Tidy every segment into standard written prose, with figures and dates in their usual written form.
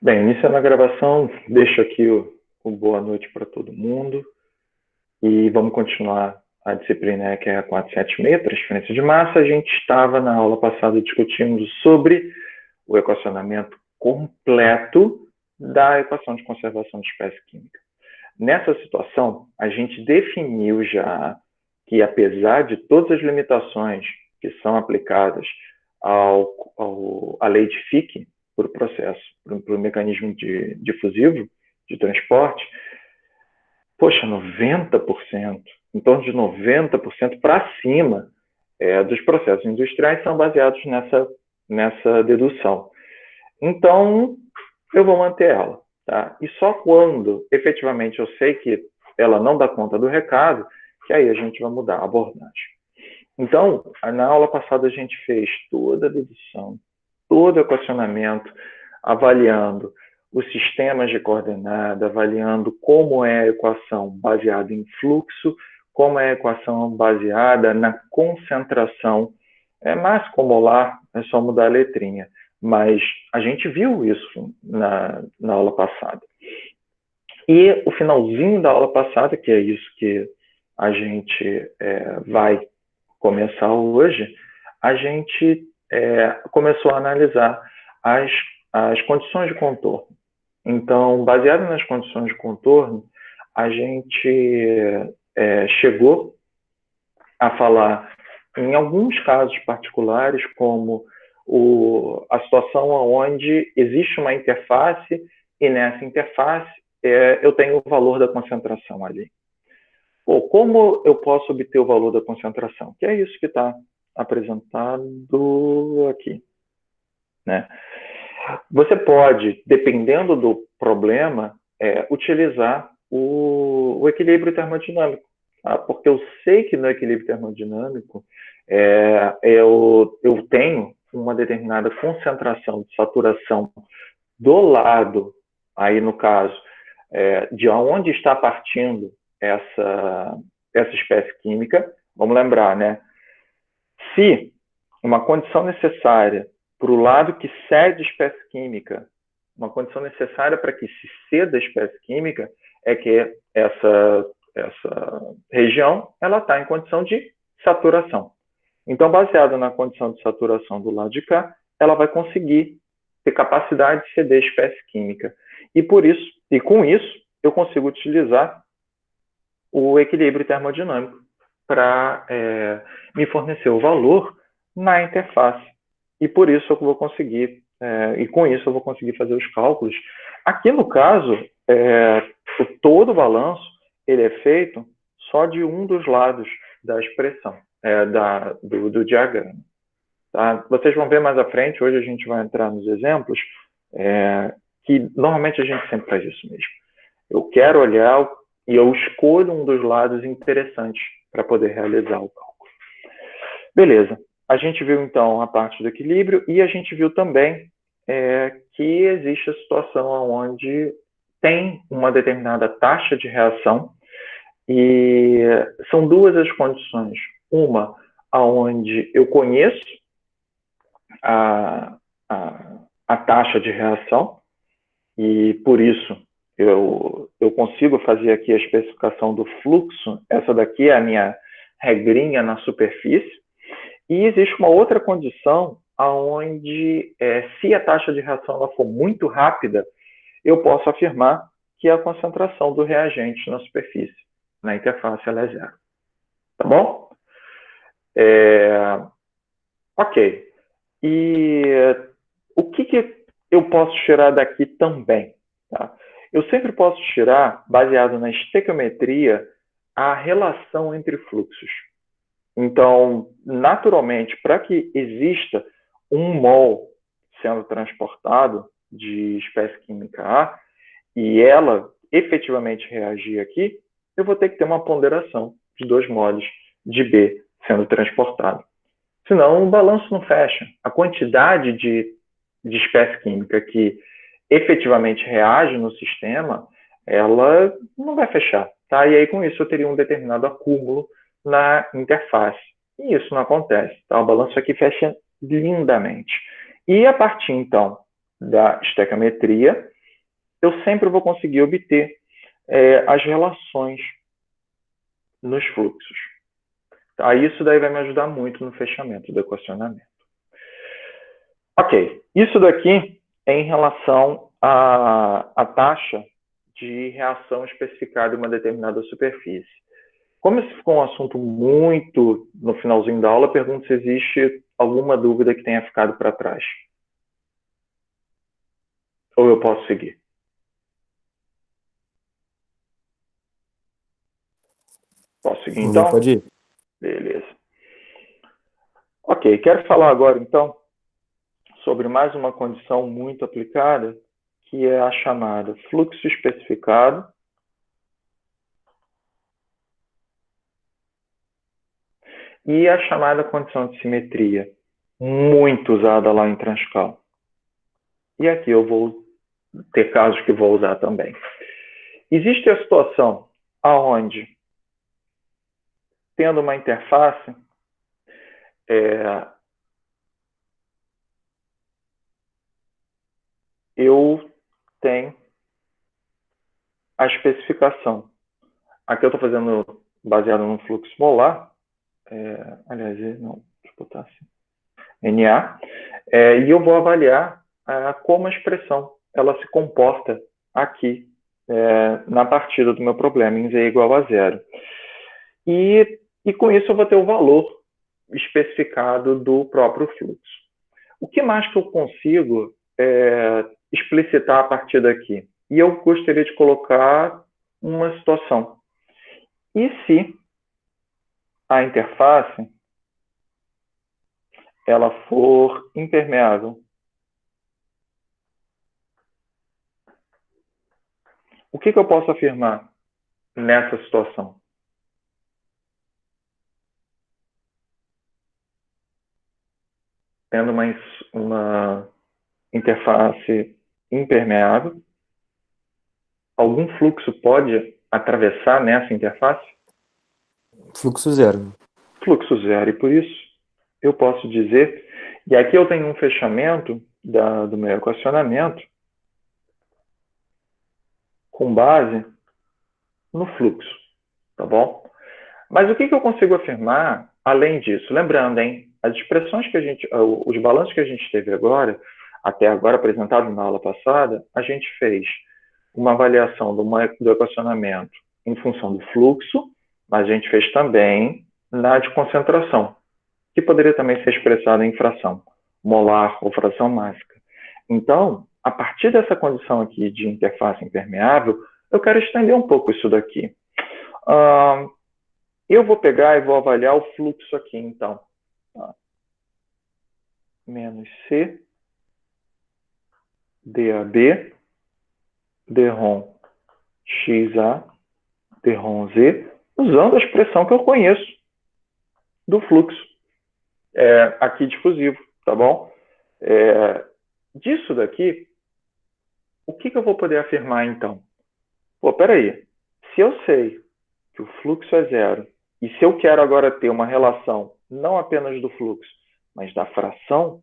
Bem, iniciando a gravação, deixo aqui o boa noite para todo mundo e vamos continuar a disciplina que é a 476, transferência de massa. A gente estava na aula passada discutindo sobre o equacionamento completo da equação de conservação de espécie química. Nessa situação, a gente definiu já que, apesar de todas as limitações que são aplicadas à lei de Fick, para o processo, para o mecanismo difusivo de transporte, poxa, 90%, em torno de 90% para cima dos processos industriais são baseados nessa dedução. Então, eu vou manter ela. Tá? E só quando efetivamente eu sei que ela não dá conta do recado, que aí a gente vai mudar a abordagem. Então, na aula passada a gente fez toda a dedução, todo o equacionamento, avaliando os sistemas de coordenada, avaliando como é a equação baseada em fluxo, como é a equação baseada na concentração mássica ou molar, é só mudar a letrinha. Mas a gente viu isso na aula passada. E o finalzinho da aula passada, que é isso que a gente vai começar hoje, a gente começou a analisar as condições de contorno. Então, baseado nas condições de contorno, a gente chegou a falar em alguns casos particulares, como a situação onde existe uma interface e nessa interface eu tenho o valor da concentração ali. Pô, como eu posso obter o valor da concentração? Que é isso que está apresentado aqui, né? Você pode, dependendo do problema, utilizar o equilíbrio termodinâmico. Tá? Porque eu sei que no equilíbrio termodinâmico eu tenho uma determinada concentração de saturação do lado, aí no caso, de onde está partindo essa espécie química. Vamos lembrar, né? Se uma condição necessária para o lado que cede espécie química, uma condição necessária para que se ceda a espécie química é que essa região ela está em condição de saturação. Então, baseado na condição de saturação do lado de cá, ela vai conseguir ter capacidade de ceder espécie química. E com isso, eu consigo utilizar o equilíbrio termodinâmico para me fornecer o valor na interface. E por isso eu vou conseguir, e com isso eu vou conseguir fazer os cálculos. Aqui no caso, todo o balanço ele é feito só de um dos lados da expressão, do diagrama. Tá? Vocês vão ver mais à frente, hoje a gente vai entrar nos exemplos, que normalmente a gente sempre faz isso mesmo. Eu quero olhar e eu escolho um dos lados interessantes para poder realizar o cálculo. Beleza. A gente viu, então, a parte do equilíbrio e a gente viu também que existe a situação onde tem uma determinada taxa de reação e são duas as condições. Uma, onde eu conheço a taxa de reação e, por isso, eu consigo fazer aqui a especificação do fluxo. Essa daqui é a minha regrinha na superfície. E existe uma outra condição onde, se a taxa de reação ela for muito rápida, eu posso afirmar que a concentração do reagente na superfície, na interface, ela é zero. Tá bom? Ok. E o que eu posso tirar daqui também? Tá? Eu sempre posso tirar, baseado na estequiometria, a relação entre fluxos. Então, naturalmente, para que exista um mol sendo transportado de espécie química A e ela efetivamente reagir aqui, eu vou ter que ter uma ponderação de 2 moles de B sendo transportado. Senão, o balanço não fecha. A quantidade de espécie química que efetivamente reage no sistema, ela não vai fechar. Tá? E aí, com isso, eu teria um determinado acúmulo na interface. E isso não acontece. Tá? O balanço aqui fecha lindamente. E a partir, então, da estequiometria, eu sempre vou conseguir obter as relações nos fluxos. Tá? Isso daí vai me ajudar muito no fechamento do equacionamento. Ok, isso daqui é em relação à taxa de reação especificada em uma determinada superfície. Como esse ficou um assunto muito no finalzinho da aula, pergunto se existe alguma dúvida que tenha ficado para trás. Ou eu posso seguir? Posso seguir então? Pode ir. Beleza. Ok, quero falar agora então sobre mais uma condição muito aplicada, que é a chamada fluxo especificado e a chamada condição de simetria, muito usada lá em Transcal. E aqui eu vou ter casos que vou usar também. Existe a situação onde, tendo uma interface, eu tenho a especificação. Aqui eu estou fazendo baseado no fluxo molar, aliás, não, deixa eu botar assim, NA, e eu vou avaliar como a expressão ela se comporta aqui na partida do meu problema em Z igual a zero. E com isso eu vou ter o valor especificado do próprio fluxo. O que mais que eu consigo explicitar a partir daqui? E eu gostaria de colocar uma situação. E se a interface ela for impermeável? O que eu posso afirmar nessa situação? Tendo uma interface impermeável, algum fluxo pode atravessar nessa interface? Fluxo zero. Fluxo zero, e por isso eu posso dizer, e aqui eu tenho um fechamento do meu equacionamento com base no fluxo, tá bom? Mas o que eu consigo afirmar além disso? Lembrando, hein, as expressões que os balanços que a gente teve agora, até agora apresentado na aula passada, a gente fez uma avaliação do equacionamento em função do fluxo, mas a gente fez também na de concentração, que poderia também ser expressada em fração molar ou fração mássica. Então, a partir dessa condição aqui de interface impermeável, eu quero estender um pouco isso daqui. Eu vou pegar e vou avaliar o fluxo aqui, então. Menos C, DAB, dROM XA, dROM Z, usando a expressão que eu conheço do fluxo aqui difusivo, tá bom? Disso daqui, o que eu vou poder afirmar, então? Pô, peraí, se eu sei que o fluxo é zero, e se eu quero agora ter uma relação não apenas do fluxo, mas da fração,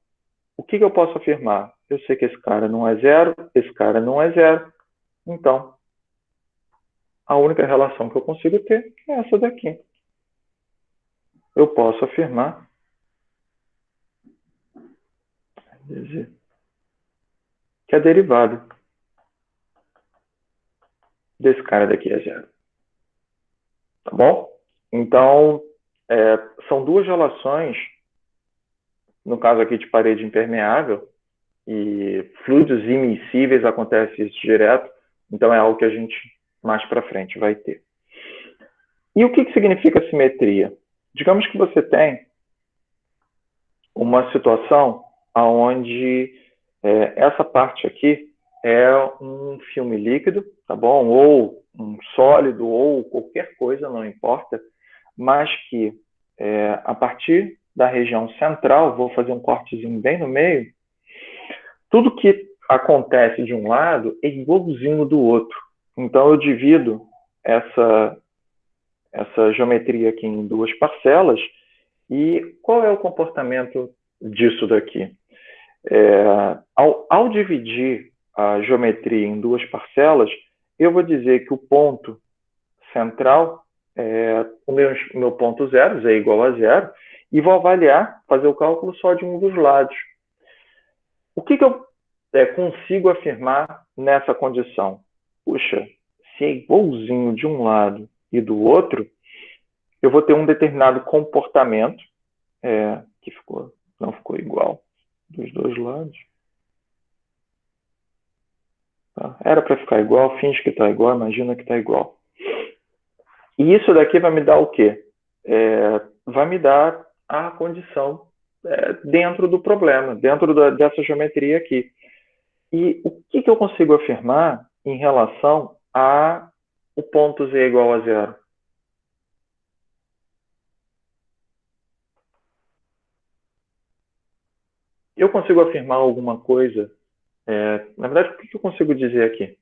o que eu posso afirmar? Eu sei que esse cara não é zero, esse cara não é zero, então a única relação que eu consigo ter é essa daqui. Eu posso afirmar que a derivada desse cara daqui é zero. Tá bom? Então, são duas relações, no caso aqui de parede impermeável, e fluidos immiscíveis acontece isso direto, então é algo que a gente mais para frente vai ter. E o que significa simetria? Digamos que você tem uma situação onde essa parte aqui é um filme líquido, tá bom? Ou um sólido, ou qualquer coisa, não importa, mas que a partir da região central, vou fazer um cortezinho bem no meio, tudo que acontece de um lado é igualzinho do outro. Então eu divido essa geometria aqui em duas parcelas, e qual é o comportamento disso daqui? Ao dividir a geometria em duas parcelas, eu vou dizer que o ponto central é o meu ponto zero, z igual a zero, e vou avaliar, fazer o cálculo só de um dos lados. O que eu consigo afirmar nessa condição? Puxa, se é igualzinho de um lado e do outro, eu vou ter um determinado comportamento, que não ficou igual dos dois lados. Tá? Era para ficar igual, finge que está igual, imagina que está igual. E isso daqui vai me dar o quê? Vai me dar a condição dentro do problema, dentro dessa geometria aqui. E o que eu consigo afirmar em relação a o ponto z igual a zero? Eu consigo afirmar alguma coisa? Na verdade, o que eu consigo dizer aqui?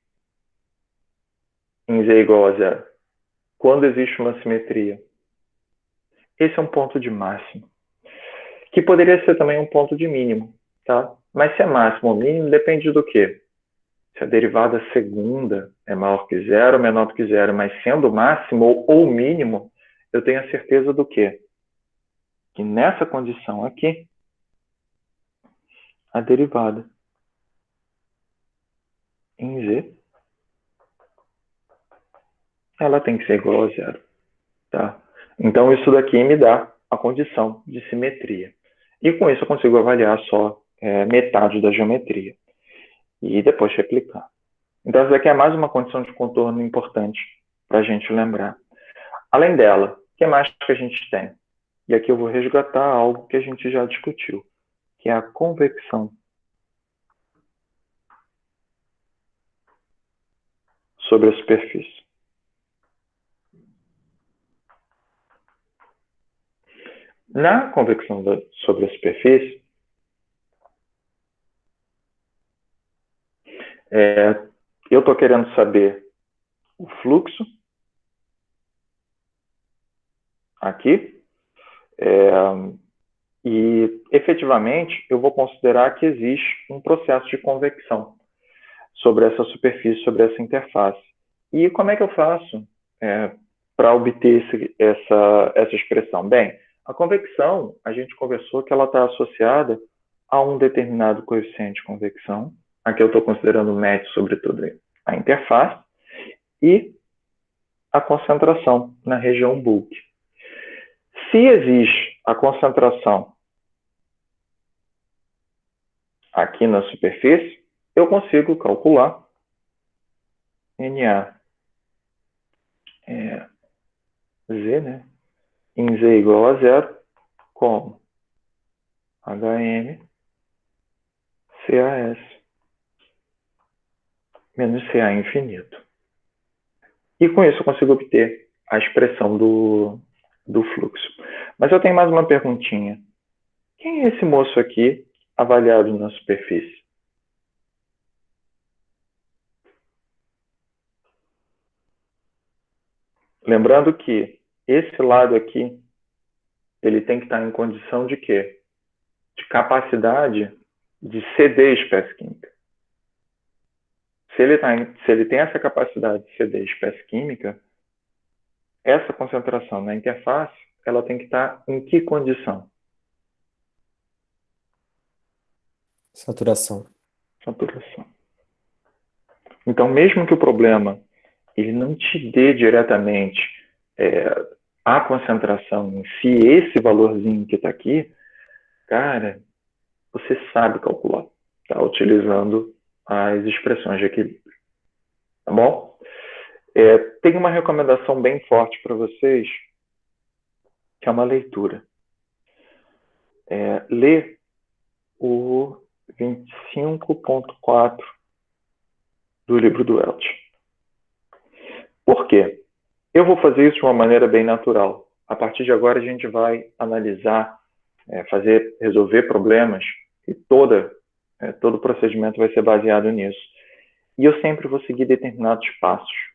Em z igual a zero. Quando existe uma simetria. Esse é um ponto de máximo. Que poderia ser também um ponto de mínimo. Tá? Mas se é máximo ou mínimo, depende do quê? Se a derivada segunda é maior que zero ou menor do que zero, mas sendo máximo ou mínimo, eu tenho a certeza do quê? Que nessa condição aqui, a derivada em z, ela tem que ser igual a zero. Tá? Então, isso daqui me dá a condição de simetria. E com isso eu consigo avaliar só metade da geometria. E depois replicar. Então, essa daqui é mais uma condição de contorno importante para a gente lembrar. Além dela, o que mais que a gente tem? E aqui eu vou resgatar algo que a gente já discutiu, que é a convecção sobre a superfície. Na convecção sobre a superfície, eu estou querendo saber o fluxo aqui, e efetivamente eu vou considerar que existe um processo de convecção sobre essa superfície, sobre essa interface. E como é que eu faço para obter essa expressão? Bem, a convecção, a gente conversou que ela está associada a um determinado coeficiente de convecção. Aqui eu estou considerando o médio, sobretudo, a interface, e a concentração na região bulk. Se existe a concentração aqui na superfície, eu consigo calcular NA Z, né? Em Z igual a zero, como HM CAS menos CA infinito. E com isso eu consigo obter a expressão do fluxo. Mas eu tenho mais uma perguntinha. Quem é esse moço aqui avaliado na superfície? Lembrando que esse lado aqui, ele tem que estar em condição de quê? De capacidade de ceder espécie química. Se ele tem essa capacidade de ceder espécie química, essa concentração na interface, ela tem que estar em que condição? Saturação. Saturação. Então, mesmo que o problema ele não te dê diretamente a concentração em si, esse valorzinho que está aqui, cara, você sabe calcular, tá? Utilizando as expressões de equilíbrio. Tá bom? Tem uma recomendação bem forte para vocês, que é uma leitura. Lê o 25.4 do livro do Welch. Por quê? Eu vou fazer isso de uma maneira bem natural. A partir de agora, a gente vai analisar, resolver problemas e todo o procedimento vai ser baseado nisso. E eu sempre vou seguir determinados passos.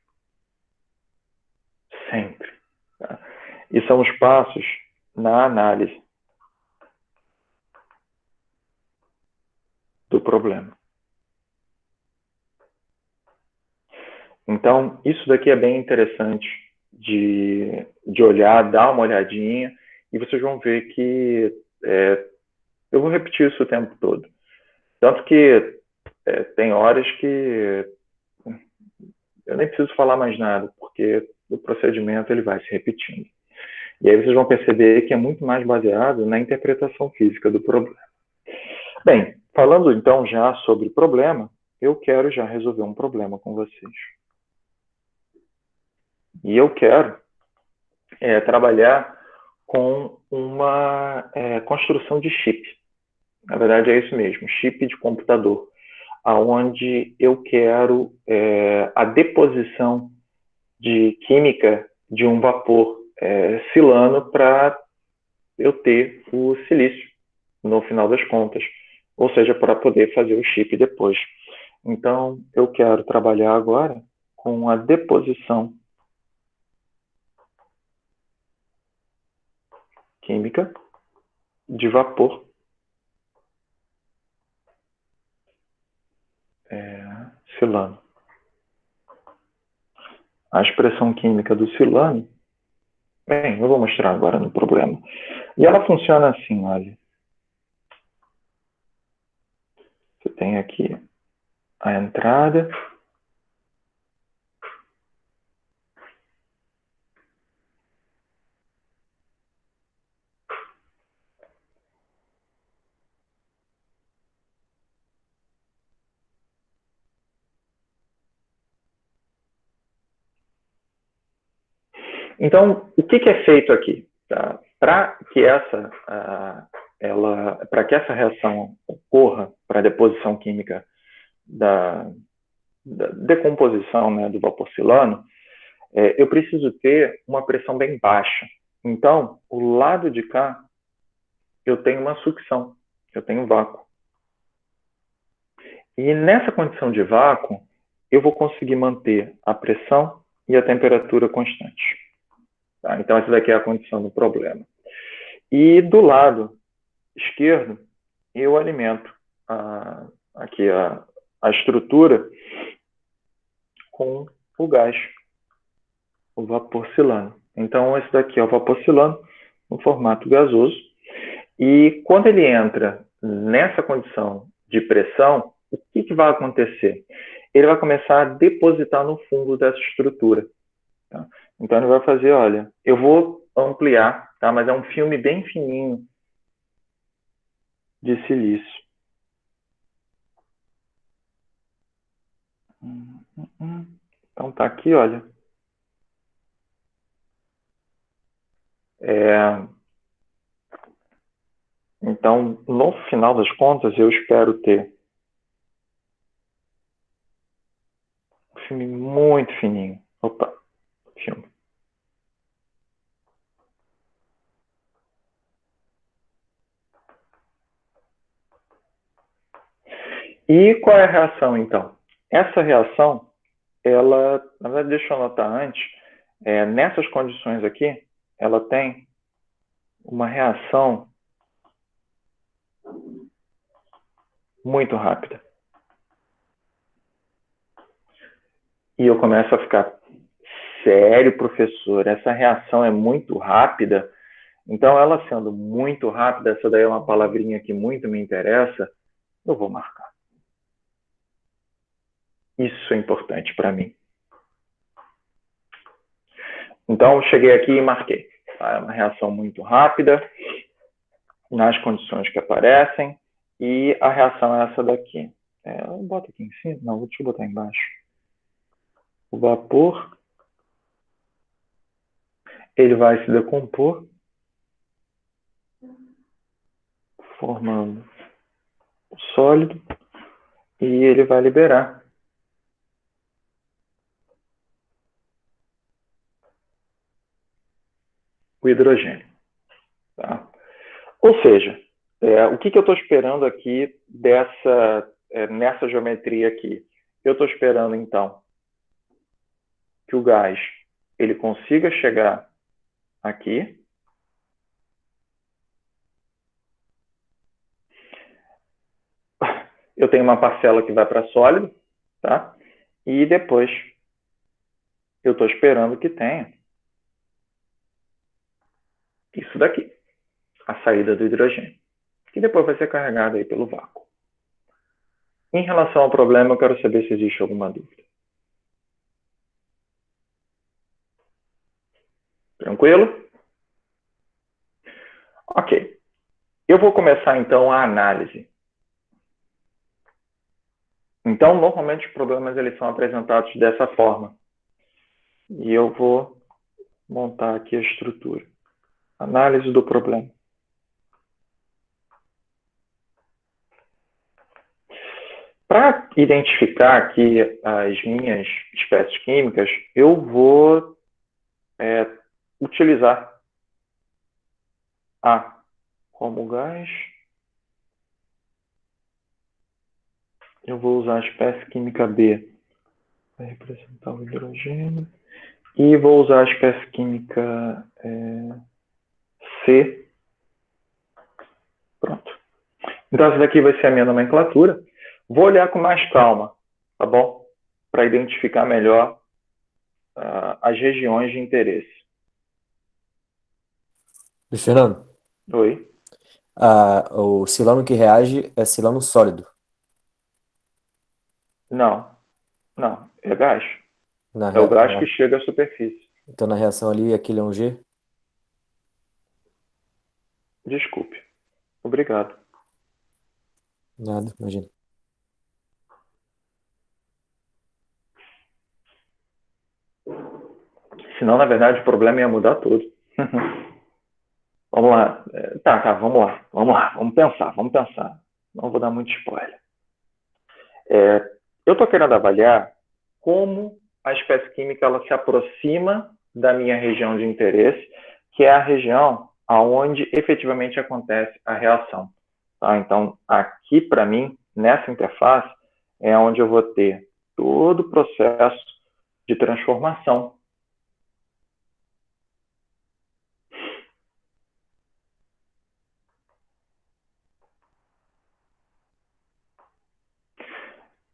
Sempre. Tá? E são os passos na análise do problema. Então, isso daqui é bem interessante de olhar, dar uma olhadinha, e vocês vão ver que eu vou repetir isso o tempo todo. Tanto que tem horas que eu nem preciso falar mais nada, porque o procedimento ele vai se repetindo. E aí vocês vão perceber que é muito mais baseado na interpretação física do problema. Bem, falando então já sobre problema, eu quero já resolver um problema com vocês. E eu quero trabalhar com uma construção de chip. Na verdade é isso mesmo, chip de computador, aonde eu quero a deposição de química de um vapor silano para eu ter o silício no final das contas, ou seja, para poder fazer o chip depois. Então, eu quero trabalhar agora com a deposição química de vapor silano. A expressão química do silano, bem, eu vou mostrar agora no problema. E ela funciona assim, olha. Você tem aqui a entrada. Então, o que é feito aqui? Tá? Para que essa reação ocorra, para a deposição química da decomposição, né, do vapor silano, eu preciso ter uma pressão bem baixa. Então, o lado de cá, eu tenho uma sucção, eu tenho vácuo. E nessa condição de vácuo, eu vou conseguir manter a pressão e a temperatura constante. Tá? Então, essa daqui é a condição do problema. E do lado esquerdo, eu alimento aqui a estrutura com o gás, o vapor silano. Então, esse daqui é o vapor silano no formato gasoso. E quando ele entra nessa condição de pressão, o que vai acontecer? Ele vai começar a depositar no fundo dessa estrutura. Tá? Então, ele vai fazer, olha, eu vou ampliar, tá? Mas é um filme bem fininho de silício. Então, tá aqui, olha. Então, no final das contas, eu espero ter um filme muito fininho. Opa, filme. E qual é a reação, então? Essa reação, ela, na verdade, deixa eu anotar antes, nessas condições aqui, ela tem uma reação muito rápida. E eu começo a ficar, sério, professor, essa reação é muito rápida. Então, ela sendo muito rápida, essa daí é uma palavrinha que muito me interessa, eu vou marcar. Isso é importante para mim. Então, cheguei aqui e marquei. Tá? É uma reação muito rápida, nas condições que aparecem, e a reação é essa daqui. Eu boto aqui em cima? Não, deixa eu botar embaixo. O vapor, ele vai se decompor, formando o sólido, e ele vai liberar o hidrogênio. Tá? Ou seja, o que eu estou esperando aqui nessa geometria aqui? Eu estou esperando, então, que o gás ele consiga chegar aqui, eu tenho uma parcela que vai para sólido, tá? E depois eu estou esperando que tenha isso daqui, a saída do hidrogênio, que depois vai ser carregado aí pelo vácuo. Em relação ao problema, eu quero saber se existe alguma dúvida. Tranquilo? Ok. Eu vou começar, então, a análise. Então, normalmente, os problemas eles são apresentados dessa forma. E eu vou montar aqui a estrutura. Análise do problema. Para identificar aqui as minhas espécies químicas, eu vou utilizar A como gás. Eu vou usar a espécie química B para representar o hidrogênio. E vou usar a espécie química C. Pronto. Então, essa daqui vai ser a minha nomenclatura. Vou olhar com mais calma, tá bom? Para identificar melhor as regiões de interesse. Luiz Fernando, Oi? o silano que reage é silano sólido. Não, não. É gás. Na É o gás rea- que chega à superfície. Então, na reação ali, aquele é um G. Desculpe. Obrigado. Nada, imagina. Senão, na verdade, o problema ia mudar tudo. Vamos lá. Tá, vamos lá. Vamos pensar. Não vou dar muito spoiler. Eu estou querendo avaliar como a espécie química ela se aproxima da minha região de interesse, que é a região aonde efetivamente acontece a reação. Tá? Então, aqui para mim, nessa interface, é onde eu vou ter todo o processo de transformação.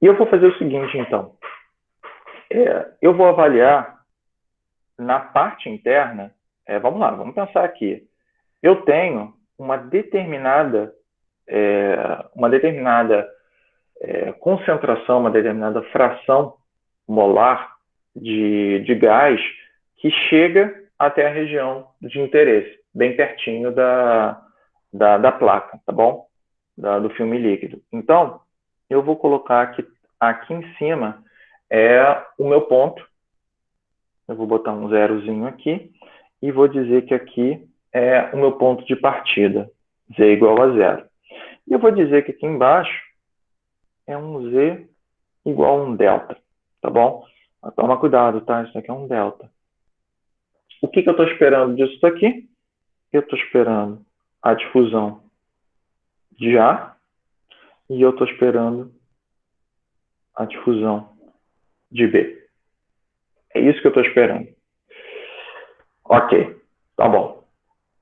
E eu vou fazer o seguinte, então. Eu vou avaliar na parte interna, vamos lá, vamos pensar aqui. Eu tenho uma determinada concentração, uma determinada fração molar de gás que chega até a região de interesse, bem pertinho da placa, tá bom? Do filme líquido. Então, eu vou colocar aqui em cima o meu ponto. Eu vou botar um zerozinho aqui e vou dizer que aqui é o meu ponto de partida, Z igual a zero. E eu vou dizer que aqui embaixo é um Z igual a um delta, tá bom? Mas toma cuidado, tá? Isso aqui é um delta. O que eu estou esperando disso daqui? Eu estou esperando a difusão de A e eu estou esperando a difusão de B. É isso que eu estou esperando. Ok, tá bom.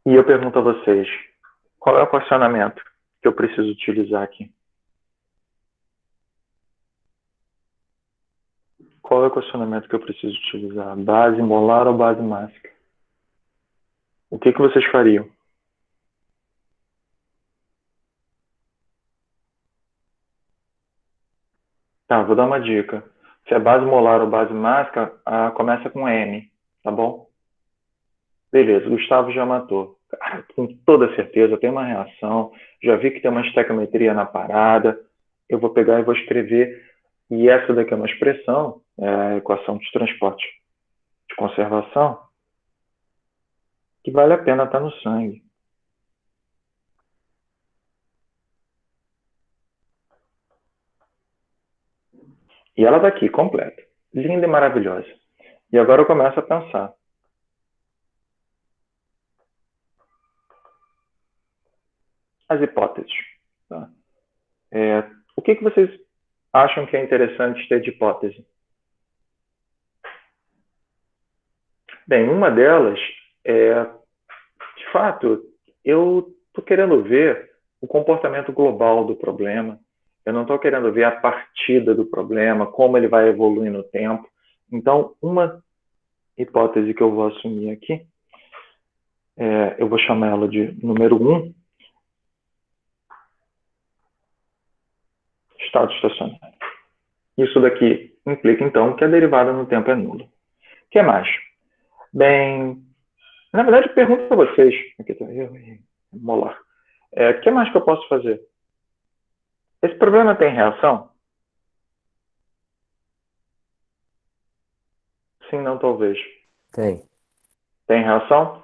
E eu pergunto a vocês, qual é o questionamento que eu preciso utilizar aqui? Qual é o questionamento que eu preciso utilizar? Base molar ou base mássica? O que vocês fariam? Tá, vou dar uma dica. Se é base molar ou base mássica, começa com M, tá bom? Beleza, Gustavo já matou. Cara, com toda certeza, tem uma reação. Já vi que tem uma estequiometria na parada. Eu vou pegar e vou escrever. E essa daqui é uma expressão, é a equação de transporte de conservação, que vale a pena estar no sangue. E ela está aqui, completa. Linda e maravilhosa. E agora eu começo a pensar. As hipóteses. Tá? O que vocês acham que é interessante ter de hipótese? Bem, uma delas de fato, eu estou querendo ver o comportamento global do problema. Eu não estou querendo ver a partida do problema, como ele vai evoluir no tempo. Então, uma hipótese que eu vou assumir aqui, eu vou chamar ela de número 1, estado estacionário. Isso daqui implica, então, que a derivada no tempo é nula. O que mais? Bem, na verdade, pergunto para vocês. Aqui está molar. O que mais que eu posso fazer? Esse problema tem reação? Sim, não, talvez. Tem. Tem reação?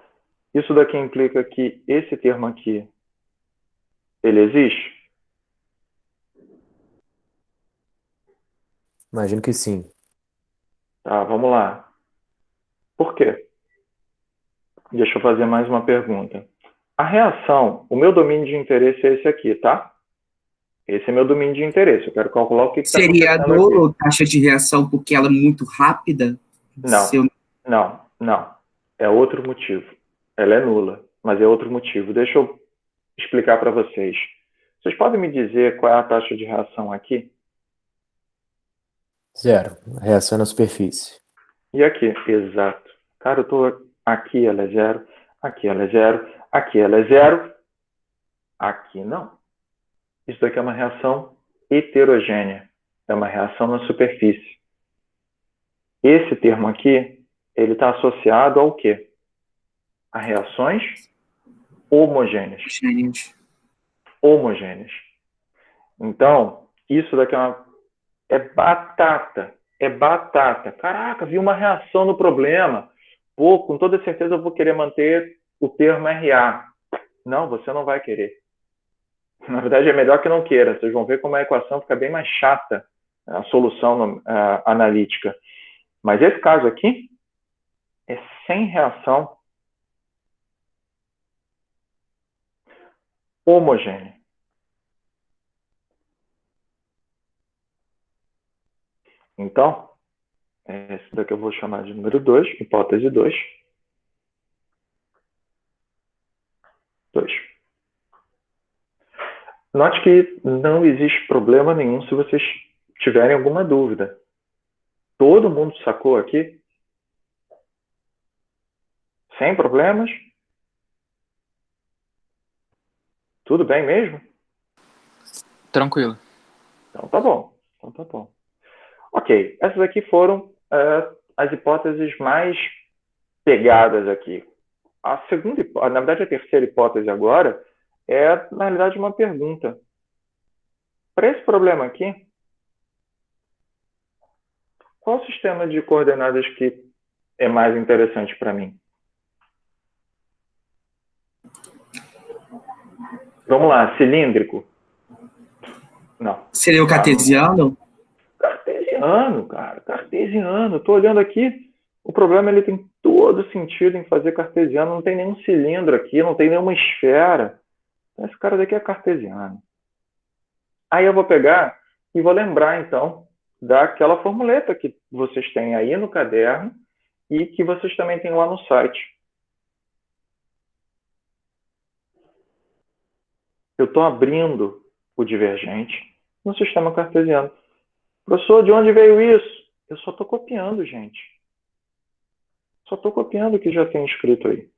Isso daqui implica que esse termo aqui, ele existe? Imagino que sim. Tá, vamos lá. Por quê? Deixa eu fazer mais uma pergunta. A reação, o meu domínio de interesse é esse aqui, tá? Esse é meu domínio de interesse. Eu quero calcular o que está Seria acontecendo nulo aqui. taxa de reação porque ela é muito rápida? Não. É outro motivo. Ela é nula, mas é outro motivo. Deixa eu explicar para vocês. Vocês podem me dizer qual é a taxa de reação aqui? 0. A reação é na superfície. E aqui? Exato. Cara, eu tô aqui, ela é 0. Aqui ela é 0. Aqui ela é 0. Aqui não. Isso daqui é uma reação heterogênea. É uma reação na superfície. Esse termo aqui, ele está associado ao quê? A reações homogêneas. Homogêneas. Então, isso daqui é batata. É batata. Caraca, vi uma reação no problema. Pô, com toda certeza eu vou querer manter o termo RA. Não, você não vai querer. Na verdade, é melhor que não queira. Vocês vão ver como a equação fica bem mais chata, a solução analítica. Mas esse caso aqui é sem reação homogênea. Então, esse daqui eu vou chamar de número 2, hipótese 2. 2. Note que não existe problema nenhum se vocês tiverem alguma dúvida. Todo mundo sacou aqui? Sem problemas? Tudo bem mesmo? Tranquilo. Então tá bom. Ok, essas aqui foram as hipóteses mais pegadas aqui. A segunda, na verdade, a terceira hipótese agora é, na realidade, uma pergunta. Para esse problema aqui, qual o sistema de coordenadas que é mais interessante para mim? Vamos lá, cilíndrico? Não. Seria o cartesiano? Cartesiano, cara. Cartesiano. Estou olhando aqui, o problema ele tem todo sentido em fazer cartesiano. Não tem nenhum cilindro aqui, não tem nenhuma esfera. Então, esse cara daqui é cartesiano. Aí eu vou pegar e vou lembrar, então, daquela formuleta que vocês têm aí no caderno e que vocês também têm lá no site. Eu estou abrindo o divergente no sistema cartesiano. Professor, de onde veio isso? Eu só estou copiando, gente. Só estou copiando o que já tem escrito aí.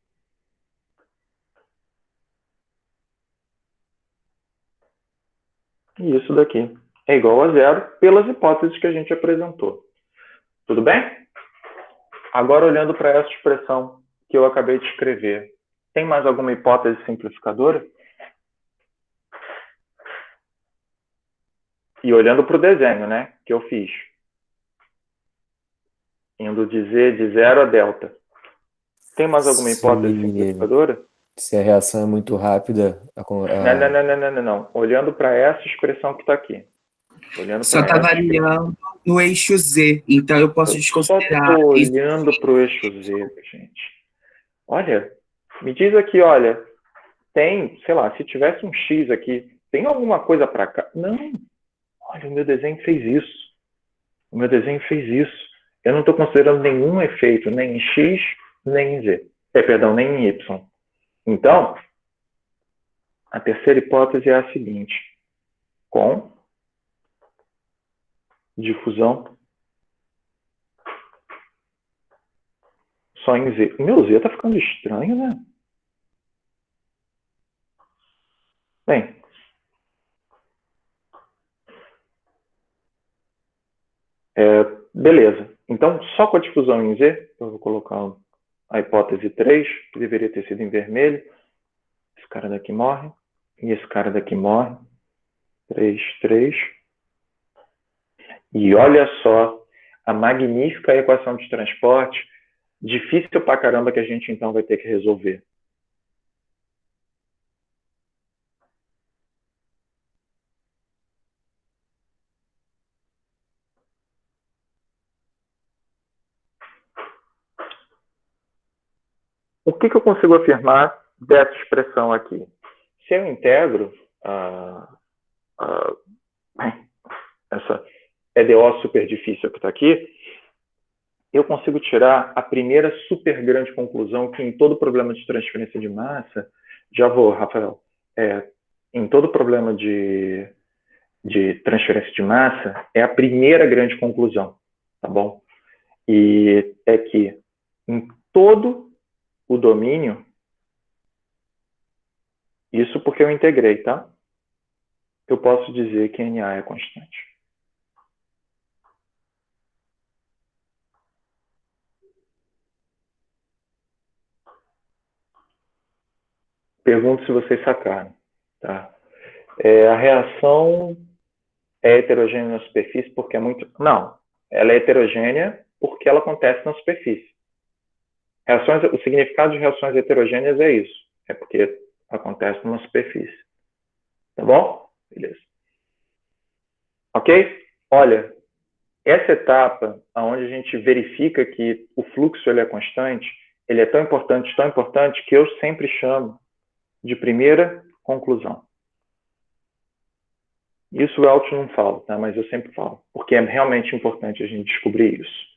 E isso daqui é igual a 0 pelas hipóteses que a gente apresentou. Tudo bem? Agora, olhando para essa expressão que eu acabei de escrever, tem mais alguma hipótese simplificadora? E olhando para o desenho, né, que eu fiz. Indo dizer de 0 a delta. Tem mais alguma hipótese simplificadora? Se a reação é muito rápida... Não. Olhando para essa expressão que está aqui. Só está variando no eixo Z, então eu posso desconsiderar. Só estou olhando para o eixo Z, gente. Olha, me diz aqui, olha, tem, sei lá, se tivesse um X aqui, tem alguma coisa para cá? Não. Olha, o meu desenho fez isso. Eu não estou considerando nenhum efeito, nem em X, nem em Z. Nem em Y. Então, a terceira hipótese é a seguinte. Com difusão só em Z. O meu Z tá ficando estranho, né? Bem, beleza. Então, só com a difusão em Z, eu vou colocar a hipótese 3, que deveria ter sido em vermelho. Esse cara daqui morre. E esse cara daqui morre. 3, 3. E olha só a magnífica equação de transporte, difícil pra caramba, que a gente então vai ter que resolver. O que eu consigo afirmar dessa expressão aqui? Se eu integro essa EDO super difícil que está aqui, eu consigo tirar a primeira super grande conclusão que em todo problema de transferência de massa, já vou, Rafael, em todo problema de transferência de massa, é a primeira grande conclusão, tá bom? E é que em todo o domínio, isso porque eu integrei, tá? Eu posso dizer que NA é constante. Pergunto se vocês sacaram, tá? A reação é heterogênea na superfície porque é muito... Não, ela é heterogênea porque ela acontece na superfície. O significado de reações heterogêneas é isso. É porque acontece numa superfície. Tá bom? Beleza. Ok? Olha, essa etapa, onde a gente verifica que o fluxo ele é constante, ele é tão importante, que eu sempre chamo de primeira conclusão. Isso o Elton não fala, tá? Mas eu sempre falo, porque é realmente importante a gente descobrir isso.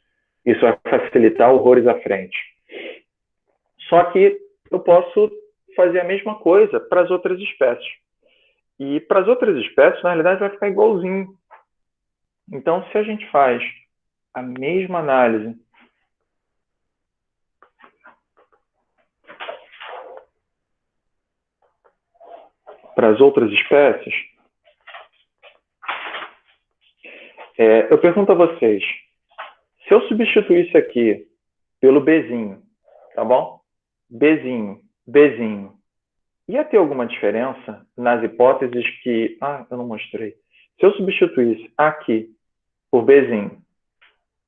Isso vai facilitar horrores à frente. Só que eu posso fazer a mesma coisa para as outras espécies. E para as outras espécies, na realidade, vai ficar igualzinho. Então, se a gente faz a mesma análise para as outras espécies, eu pergunto a vocês, se eu substituir isso aqui pelo Bzinho, tá bom? Bzinho, Bzinho, ia ter alguma diferença nas hipóteses que... Ah, eu não mostrei. Se eu substituísse aqui por Bzinho,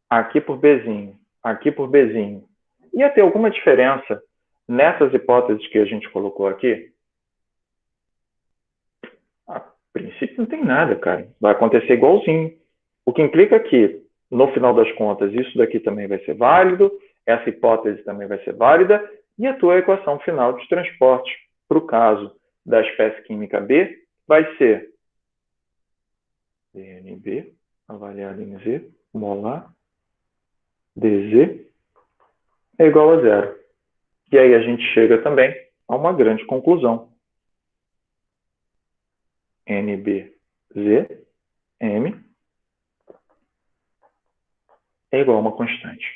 aqui por Bzinho, aqui por Bzinho, ia ter alguma diferença nessas hipóteses que a gente colocou aqui? A princípio não tem nada, cara. Vai acontecer igualzinho. O que implica que, no final das contas, isso daqui também vai ser válido, essa hipótese também vai ser válida, e a tua equação final de transporte, para o caso da espécie química B, vai ser DNB, avaliado em Z, molar, DZ, é igual a zero. E aí a gente chega também a uma grande conclusão. NBZ, M, é igual a uma constante.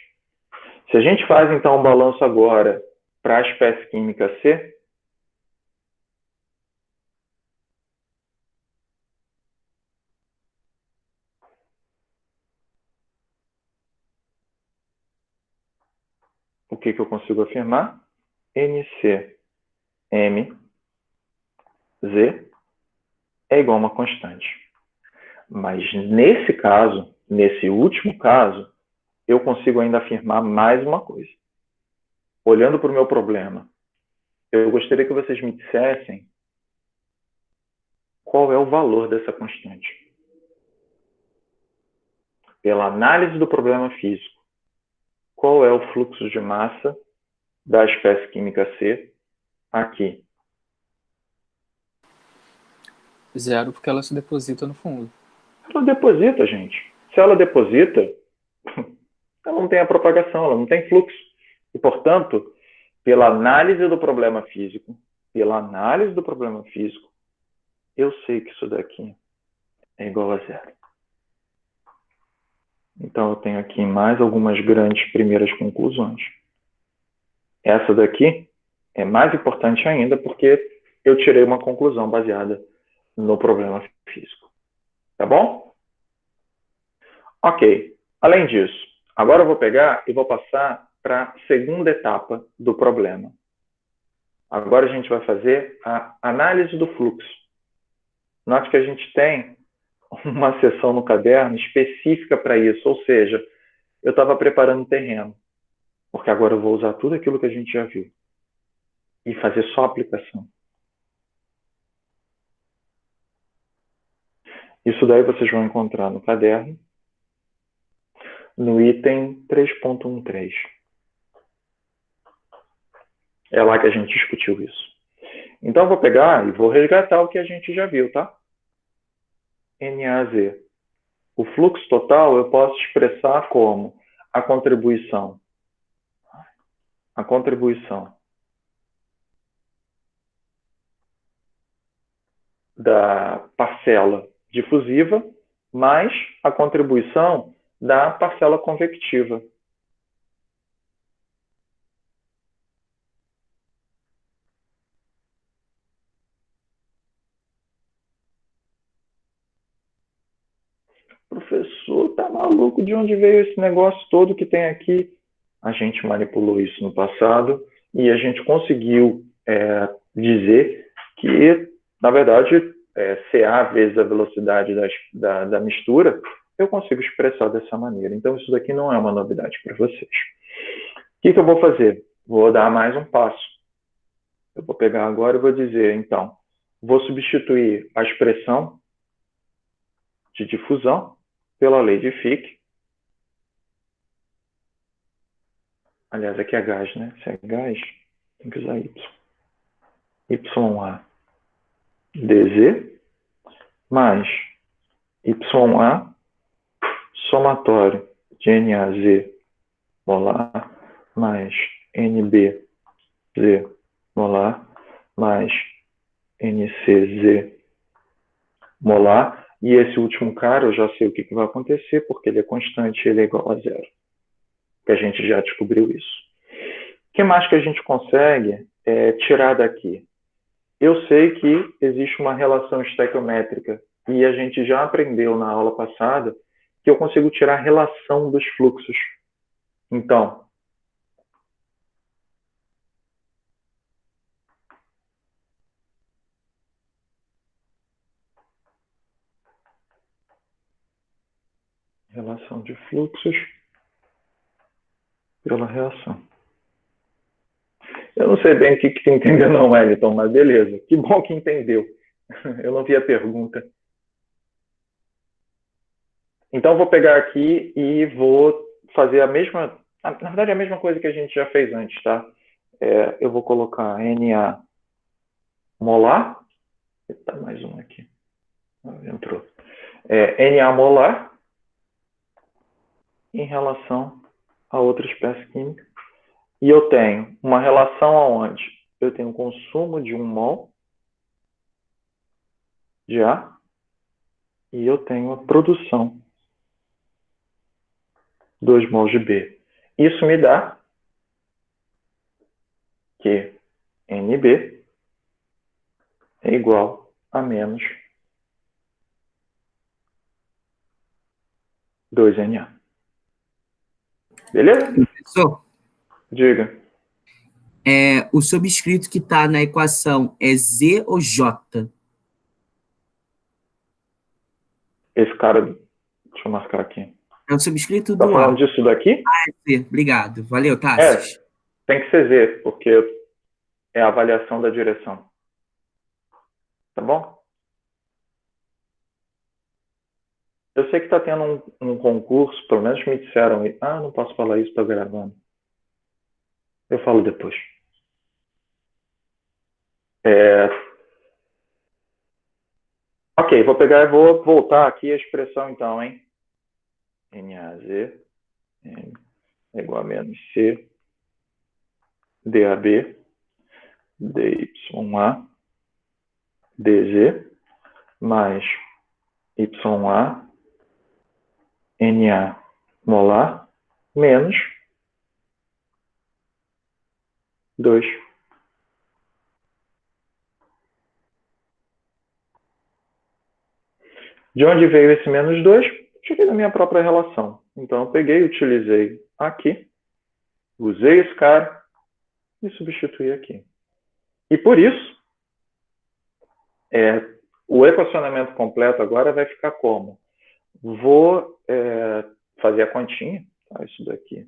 Se a gente faz, então, um balanço agora para a espécie química C, o que eu consigo afirmar? NC, M, Z é igual a uma constante. Mas nesse caso, nesse último caso, eu consigo ainda afirmar mais uma coisa. Olhando para o meu problema, eu gostaria que vocês me dissessem qual é o valor dessa constante. Pela análise do problema físico, qual é o fluxo de massa da espécie química C aqui? 0, porque ela se deposita no fundo. Ela deposita, gente. Se ela deposita, ela não tem a propagação, ela não tem fluxo. E, portanto, pela análise do problema físico, eu sei que isso daqui é igual a zero. Então, eu tenho aqui mais algumas grandes primeiras conclusões. Essa daqui é mais importante ainda porque eu tirei uma conclusão baseada no problema físico. Tá bom? Ok. Além disso, agora eu vou pegar e vou passar para a segunda etapa do problema. Agora a gente vai fazer a análise do fluxo. Note que a gente tem uma seção no caderno específica para isso, ou seja, eu estava preparando o terreno, porque agora eu vou usar tudo aquilo que a gente já viu e fazer só a aplicação. Isso daí vocês vão encontrar no caderno, no item 3.13. É lá que a gente discutiu isso. Então, eu vou pegar e vou resgatar o que a gente já viu, tá? NAZ. O fluxo total eu posso expressar como a contribuição da parcela difusiva mais a contribuição da parcela convectiva. Professor, tá maluco? De onde veio esse negócio todo que tem aqui? A gente manipulou isso no passado e a gente conseguiu dizer que, na verdade, CA vezes a velocidade da mistura, eu consigo expressar dessa maneira. Então, isso daqui não é uma novidade para vocês. O que eu vou fazer? Vou dar mais um passo. Eu vou pegar agora e vou dizer, então, vou substituir a expressão de difusão pela lei de Fick. Aliás, aqui é gás, né? Se é gás, tem que usar Y. YA dz mais YA somatório de NaZ molar mais NbZ molar mais NcZ molar. E esse último cara, eu já sei o que vai acontecer, porque ele é constante, ele é igual a zero. Que a gente já descobriu isso. O que mais que a gente consegue tirar daqui? Eu sei que existe uma relação estequiométrica e a gente já aprendeu na aula passada que eu consigo tirar a relação dos fluxos. Então, relação de fluxos pela reação. Eu não sei bem o que tu entendeu não, Wellington, mas beleza. Que bom que entendeu. Eu não vi a pergunta. Então, vou pegar aqui e vou fazer a mesma... Na verdade, a mesma coisa que a gente já fez antes, tá? Eu vou colocar Na molar. Tá mais um aqui. Entrou. Na molar em relação a outra espécie química. E eu tenho uma relação aonde eu tenho o consumo de 1 mol de A e eu tenho a produção 2 mols de B. Isso me dá que NB é igual a menos 2Na. Beleza? Professor, Diga. o subscrito que está na equação é Z ou J? Esse cara, deixa eu marcar aqui. É o subscrito Tá do falando A. disso daqui? Z. Obrigado. Valeu, Tassis. Tem que ser Z, porque é a avaliação da direção. Tá bom? Eu sei que está tendo um concurso, pelo menos me disseram. Não posso falar isso, estou gravando. Eu falo depois. Ok, vou pegar e vou voltar aqui a expressão então, hein? NaZ é igual a menos C DAB DYA DZ mais YA NA molar menos 2. De onde veio esse menos 2? Cheguei na minha própria relação. Então, eu peguei e utilizei aqui, usei esse cara e substituí aqui. E por isso, o equacionamento completo agora vai ficar como? Vou fazer a continha, tá? Isso daqui,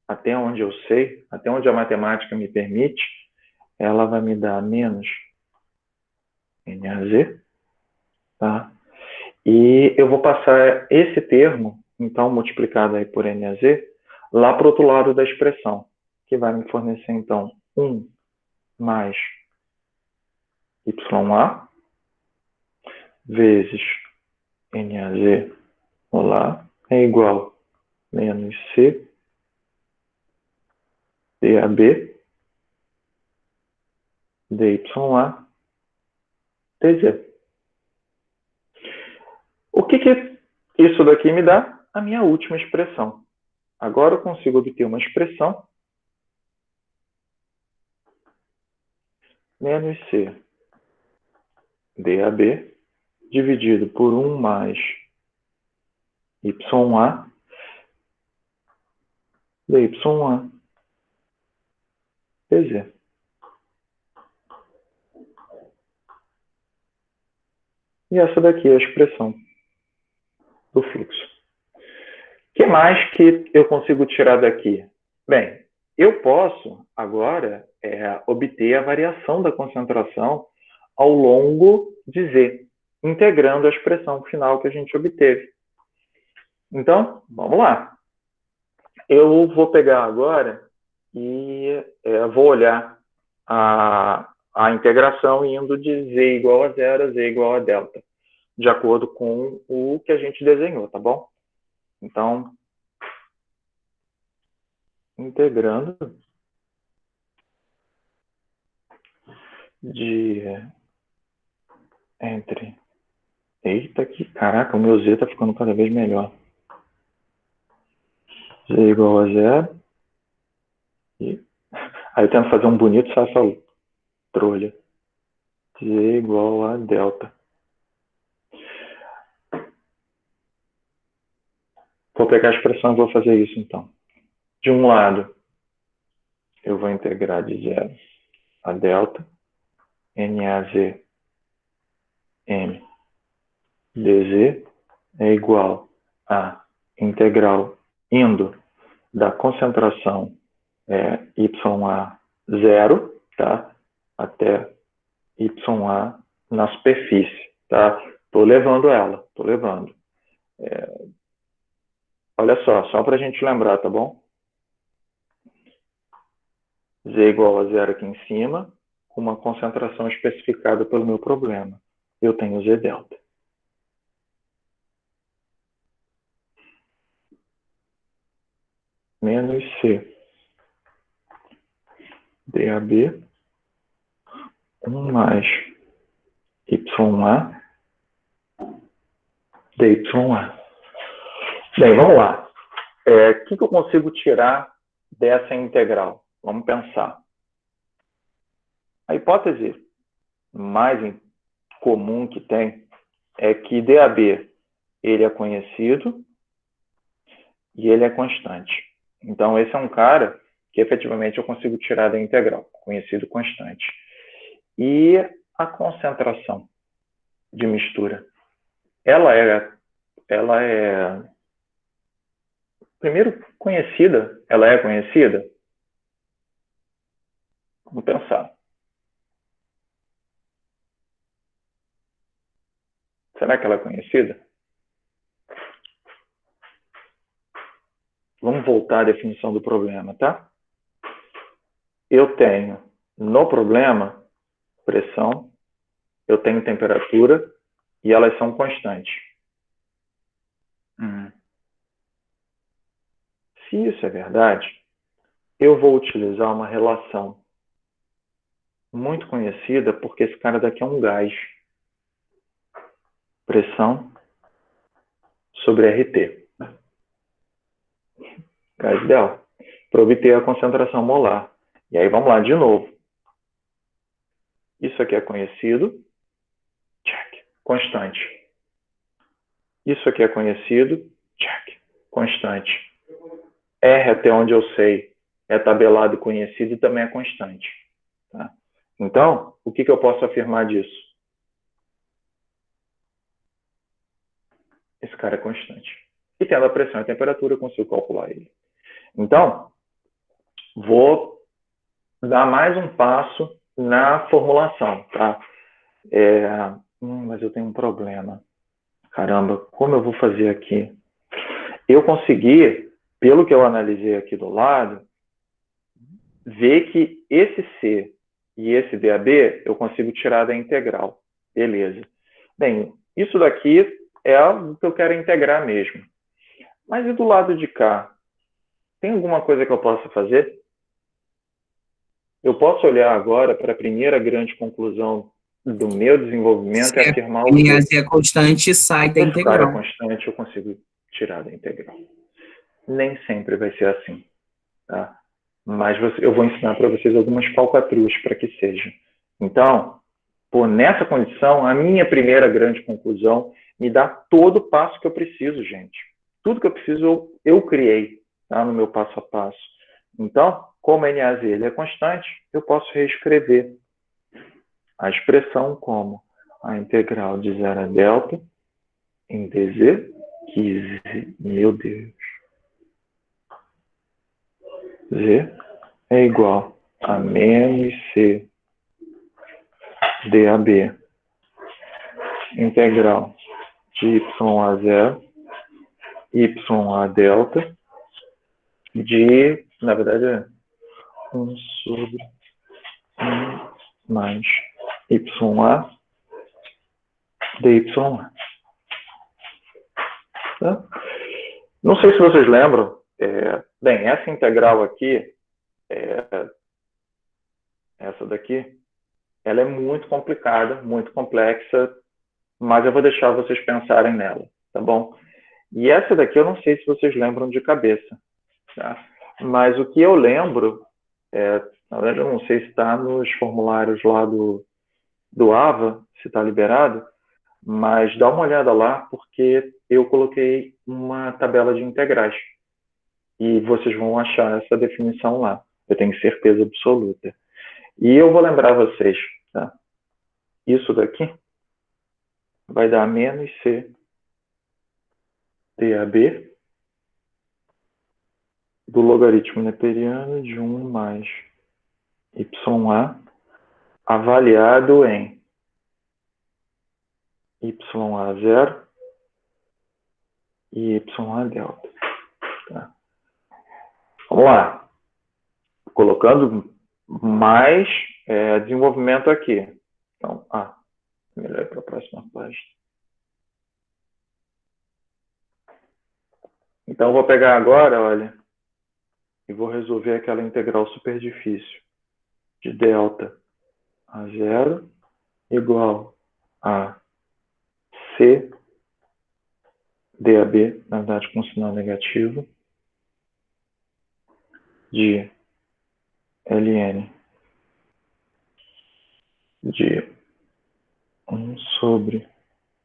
até onde eu sei, até onde a matemática me permite, ela vai me dar menos NaZ, tá? E eu vou passar esse termo, então, multiplicado aí por NaZ, lá para o outro lado da expressão, que vai me fornecer, então, 1 mais YA vezes NaZ molar é igual a menos C DAB DYA TZ. O que isso daqui me dá? A minha última expressão. Agora eu consigo obter uma expressão menos C DAB dividido por 1 mais YA DYA TZ. E essa daqui é a expressão do fluxo. O que mais que eu consigo tirar daqui? Bem, eu posso agora obter a variação da concentração ao longo de Z, integrando a expressão final que a gente obteve. Então, vamos lá. Eu vou pegar agora e vou olhar a integração indo de Z igual a zero a Z igual a delta, de acordo com o que a gente desenhou, tá bom? Então, integrando entre... Eita, que caraca, o meu Z tá ficando cada vez melhor. Z igual a zero. E aí eu tento fazer um bonito trolha. Z igual a delta. Vou pegar a expressão e vou fazer isso, então. De um lado, eu vou integrar de zero a delta, NaZ M dz é igual a integral indo da concentração YA zero, tá? Até YA na superfície, tá? Estou levando ela, estou levando. Olha só para a gente lembrar, tá bom? Z igual a zero aqui em cima, com uma concentração especificada pelo meu problema. Eu tenho Z delta. Menos C DAB 1 mais YA DYA. Bem, vamos lá. O que eu consigo tirar dessa integral? Vamos pensar. A hipótese mais comum que tem é que DAB ele é conhecido e ele é constante. Então, esse é um cara que efetivamente eu consigo tirar da integral, conhecido constante. E a concentração de mistura, ela é primeiro conhecida, ela é conhecida? Vamos pensar. Será que ela é conhecida? Vamos voltar à definição do problema, tá? Eu tenho no problema pressão, eu tenho temperatura e elas são constantes. Se isso é verdade, eu vou utilizar uma relação muito conhecida, porque esse cara daqui é um gás. Pressão sobre RT. gás ideal, para obter a concentração molar. E aí vamos lá de novo. Isso aqui é conhecido, check, constante. Isso aqui é conhecido, check, constante. R até onde eu sei é tabelado e conhecido e também é constante. Tá? Então, o que eu posso afirmar disso? Esse cara é constante. E tendo a pressão e a temperatura, eu consigo calcular ele. Então, vou dar mais um passo na formulação, tá? Mas eu tenho um problema. Caramba, como eu vou fazer aqui? Eu consegui, pelo que eu analisei aqui do lado, ver que esse C e esse DAB eu consigo tirar da integral. Beleza. Bem, isso daqui é algo que eu quero integrar mesmo. Mas e do lado de cá? Tem alguma coisa que eu possa fazer? Eu posso olhar agora para a primeira grande conclusão do meu desenvolvimento e afirmar o quê? Se é constante, sai da Esse cara é integral. constante, eu consigo tirar da integral. Nem sempre vai ser assim, tá? Mas eu vou ensinar para vocês algumas falcatruas para que seja. Então, nessa condição, a minha primeira grande conclusão me dá todo o passo que eu preciso, gente. Tudo que eu preciso, eu criei, tá? No meu passo a passo. Então, como NaZ ele é constante, eu posso reescrever a expressão como a integral de 0 a delta em dz, 15, meu Deus, z é igual a menos c dAB, integral de y a 0, y a delta, de, na verdade, é 1 sobre 1 mais YA DYA. Tá? Não sei se vocês lembram, bem, essa integral aqui, essa daqui, ela é muito complicada, muito complexa, mas eu vou deixar vocês pensarem nela, tá bom? E essa daqui eu não sei se vocês lembram de cabeça, tá? Mas o que eu lembro, na verdade eu não sei se está nos formulários lá do AVA, se está liberado, mas dá uma olhada lá, porque eu coloquei uma tabela de integrais. E vocês vão achar essa definição lá. Eu tenho certeza absoluta. E eu vou lembrar vocês, tá? Isso daqui vai dar menos C dAB do logaritmo neperiano de 1 mais YA avaliado em YA0 e YA delta. Tá? Vamos lá. Colocando mais desenvolvimento aqui. Então, melhor ir para a próxima página. Então, eu vou pegar agora, olha, e vou resolver aquela integral super difícil de delta a 0 igual a C dAB, na verdade com sinal negativo, de ln de 1 sobre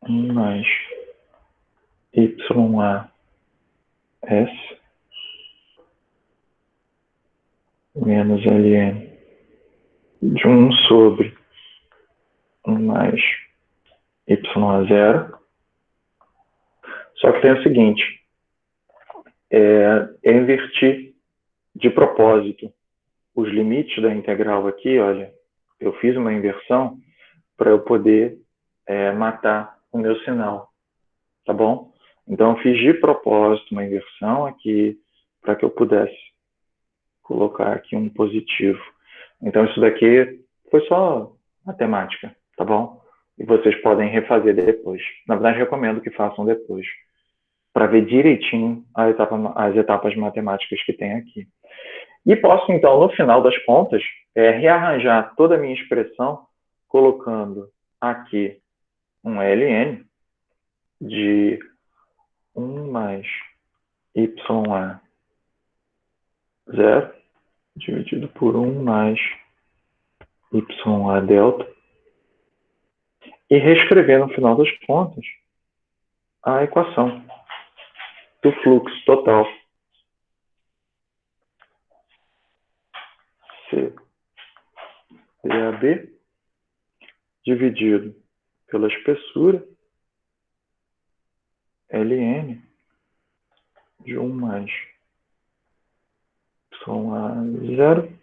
1 mais YAS menos ln de 1 sobre 1 mais YA0. Só que tem o seguinte, eu inverti de propósito os limites da integral aqui, olha, eu fiz uma inversão para eu poder matar o meu sinal, tá bom? Então, eu fiz de propósito uma inversão aqui para que eu pudesse colocar aqui um positivo. Então, isso daqui foi só matemática, tá bom? E vocês podem refazer depois. Na verdade, recomendo que façam depois, para ver direitinho as etapas matemáticas que tem aqui. E posso, então, no final das contas, rearranjar toda a minha expressão, colocando aqui um ln de 1 mais YA 0 dividido por 1 mais YA delta. E reescrever, no final das contas, a equação do fluxo total. C DAB dividido pela espessura LN de 1 mais YA 0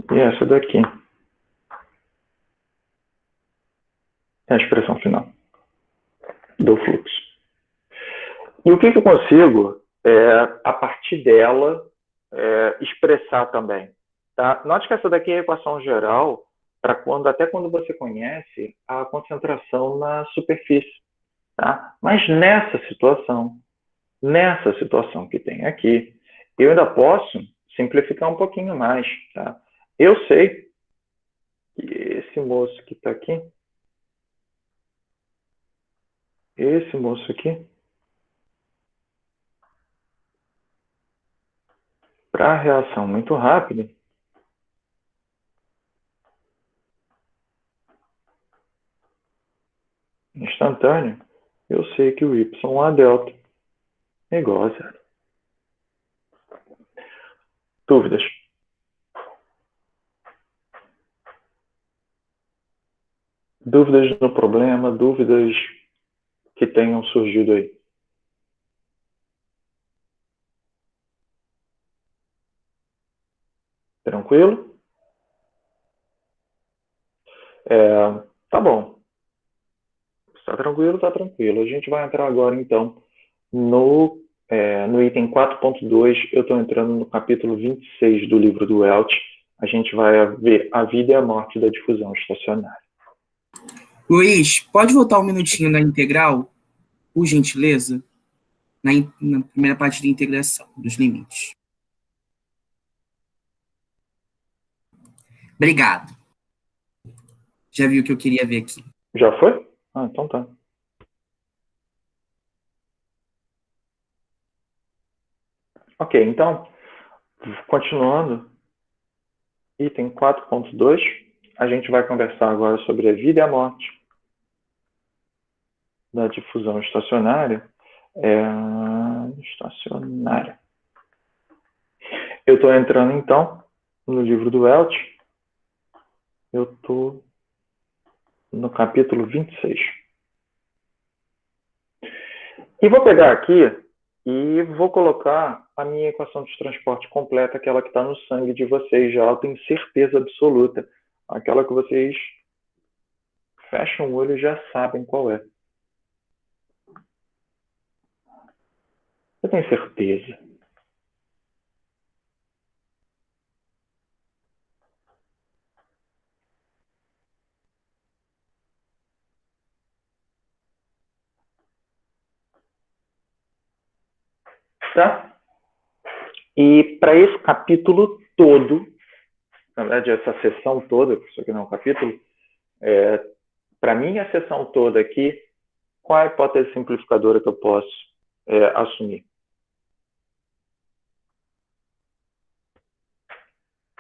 e essa daqui é a expressão final do fluxo. E o que eu consigo, a partir dela, expressar também? Tá? Note que essa daqui é a equação geral para até quando você conhece a concentração na superfície. Tá? Mas nessa situação que tem aqui, eu ainda posso simplificar um pouquinho mais. Tá? Eu sei que esse moço que está aqui, esse moço aqui, para a reação muito rápida, instantânea, eu sei que o YA delta é igual a 0. Dúvidas? Dúvidas no problema, dúvidas que tenham surgido aí? Tranquilo? Tá bom. Está tranquilo, tá tranquilo. A gente vai entrar agora, então, no item 4.2. Eu estou entrando no capítulo 26 do livro do Welch. A gente vai ver a vida e a morte da difusão estacionária. Luiz, pode voltar um minutinho na integral, por gentileza? Na primeira parte de integração, dos limites. Obrigado. Já viu o que eu queria ver aqui. Já foi? Ah, então tá. Ok, então, continuando, item 4.2, a gente vai conversar agora sobre a vida e a morte da difusão estacionária. Eu estou entrando, então, no livro do Welch. Eu estou no capítulo 26. E vou pegar aqui e vou colocar a minha equação de transporte completa, aquela que está no sangue de vocês já, eu tenho certeza absoluta. Aquela que vocês fecham o olho e já sabem qual é. Eu tenho certeza. Tá? E para esse capítulo todo, na verdade, essa sessão toda, isso aqui não é um capítulo, para mim, a sessão toda aqui, qual é a hipótese simplificadora que eu posso assumir?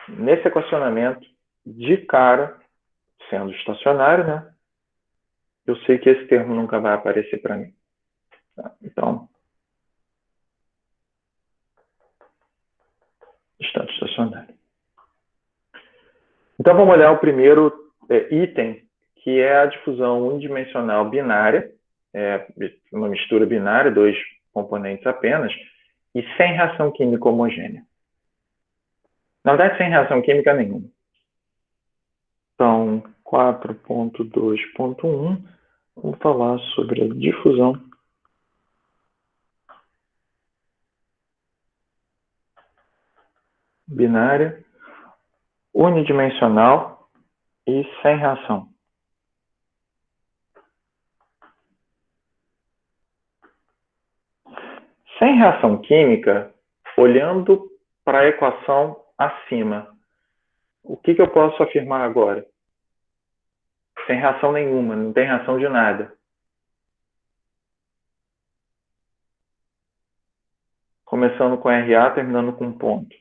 Nesse equacionamento, de cara, sendo estacionário, né? Eu sei que esse termo nunca vai aparecer para mim. Tá? Então, estado estacionário. Então, vamos olhar o primeiro item, que é a difusão unidimensional binária, uma mistura binária, 2 componentes apenas, e sem reação química homogênea. Na verdade, sem reação química nenhuma. Então, 4.2.1, vamos falar sobre a difusão binária, unidimensional e sem reação. Sem reação química, olhando para a equação acima, o que eu posso afirmar agora? Sem reação nenhuma, não tem reação de nada. começando com RA, terminando com ponto.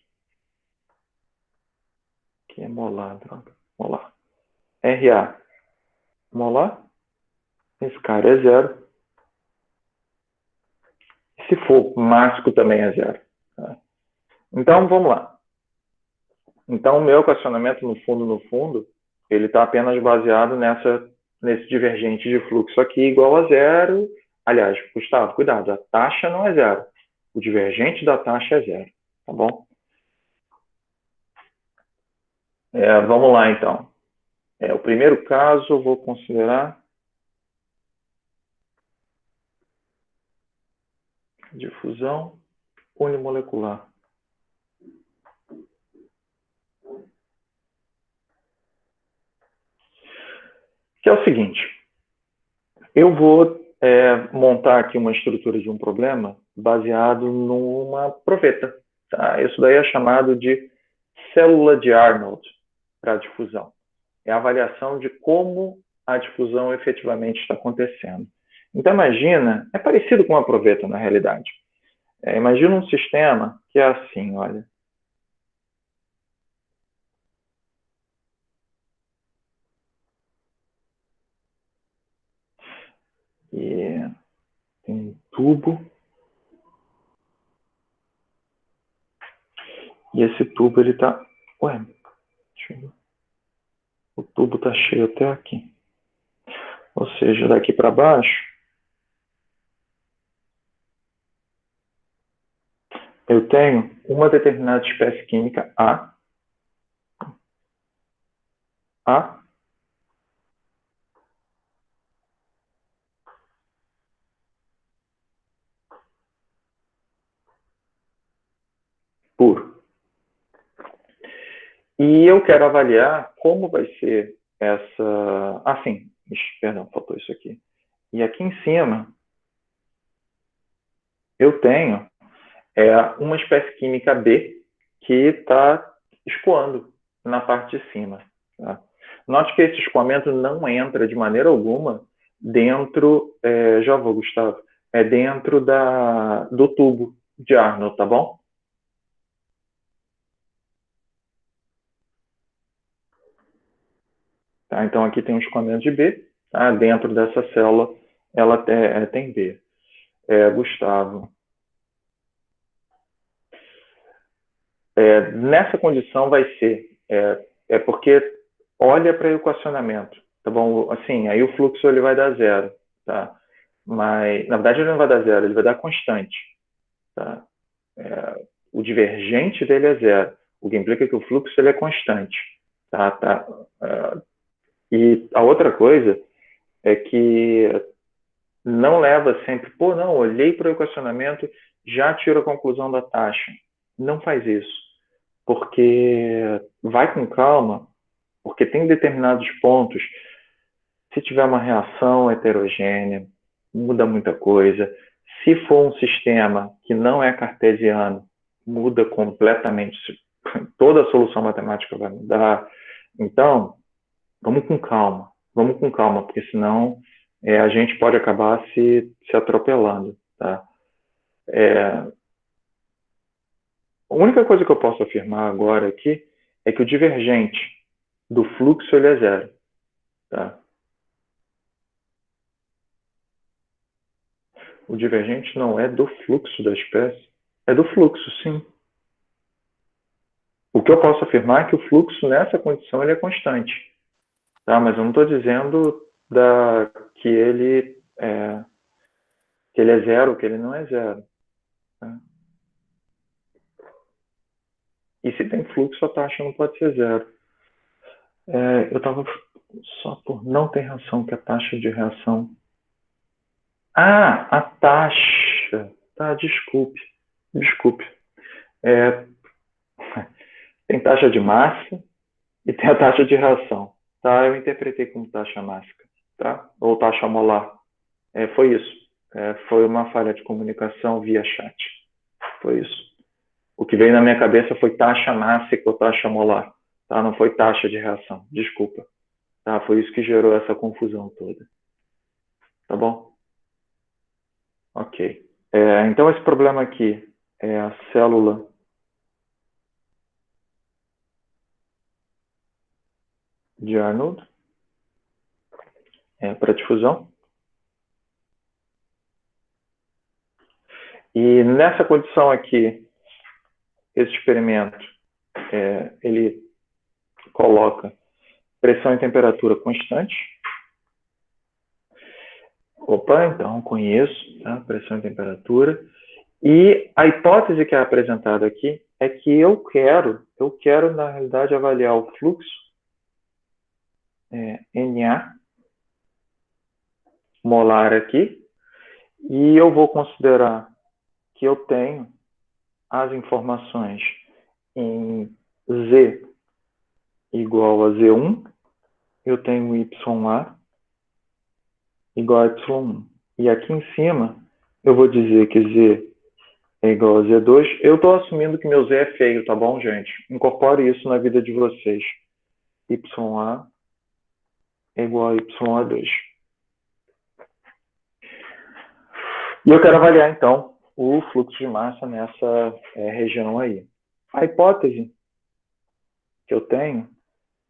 Aqui é molar, droga. Molar. RA. Molar. Esse cara é 0. Se for másico, também é 0. Tá? Então, vamos lá. Então, o meu equacionamento, no fundo, ele está apenas baseado nesse divergente de fluxo aqui, igual a 0. Aliás, Gustavo, cuidado, a taxa não é 0. O divergente da taxa é 0. Tá bom? Vamos lá, então. O primeiro caso, eu vou considerar difusão unimolecular. Que é o seguinte, eu vou montar aqui uma estrutura de um problema baseado numa proveta. Tá? Isso daí é chamado de célula de Arnold para difusão. É a avaliação de como a difusão efetivamente está acontecendo. Então, imagina, é parecido com uma proveta na realidade. Imagina um sistema que é assim, olha. E tem um tubo. E esse tubo, ele está... Ué, deixa eu ver. O tubo está cheio até aqui. Ou seja, daqui para baixo, eu tenho uma determinada espécie química A, puro. E eu quero avaliar como vai ser essa... Ah, sim. Perdão, faltou isso aqui. E aqui em cima, eu tenho uma espécie química B que está escoando na parte de cima. Tá? Note que esse escoamento não entra de maneira alguma dentro... já vou, Gustavo. É dentro do tubo de Arnold, tá bom? Tá? Então, aqui tem um escoamento de B. Tá? Dentro dessa célula, ela tem B. Gustavo. Nessa condição vai ser... porque olha para o equacionamento. Tá bom? Assim, aí o fluxo ele vai dar 0. Tá? Mas, na verdade, ele não vai dar 0. Ele vai dar constante. Tá? O divergente dele é 0. O que implica que o fluxo ele é constante. Tá? E a outra coisa é que não leva sempre, não, olhei para o equacionamento, já tiro a conclusão da taxa. Não faz isso, porque vai com calma, porque tem determinados pontos, se tiver uma reação heterogênea, muda muita coisa. Se for um sistema que não é cartesiano, muda completamente, toda a solução matemática vai mudar. Então, vamos com calma, porque senão a gente pode acabar se atropelando. Tá? A única coisa que eu posso afirmar agora aqui é que o divergente do fluxo ele é 0. Tá? O divergente não é do fluxo da espécie, é do fluxo, sim. O que eu posso afirmar é que o fluxo nessa condição ele é constante. Tá? Mas eu não estou dizendo que ele é 0, que ele não é 0. Tá? E se tem fluxo, a taxa não pode ser 0. Eu estava só por não ter reação, que a taxa de reação... a taxa. Tá, desculpe. Tem taxa de massa e tem a taxa de reação. Tá? Eu interpretei como taxa mássica. Tá? Ou taxa molar. Foi isso. Foi uma falha de comunicação via chat. Foi isso. O que veio na minha cabeça foi taxa mássica ou taxa molar. Tá? Não foi taxa de reação. Desculpa. Tá? Foi isso que gerou essa confusão toda. Tá bom? Ok. Então, esse problema aqui é a célula de Arnold para difusão. E nessa condição aqui, esse experimento, ele coloca pressão e temperatura constante. Opa, então conheço, tá? Pressão e temperatura. E a hipótese que é apresentada aqui é que eu quero na realidade avaliar o fluxo Na molar aqui, e eu vou considerar que eu tenho as informações em Z igual a Z1, eu tenho YA igual a Y1. E aqui em cima, eu vou dizer que Z é igual a Z2. Eu estou assumindo que meu Z é feio, tá bom, gente? Incorpore isso na vida de vocês. YA é igual a YA2. E eu quero avaliar, então, o fluxo de massa nessa região aí. A hipótese que eu tenho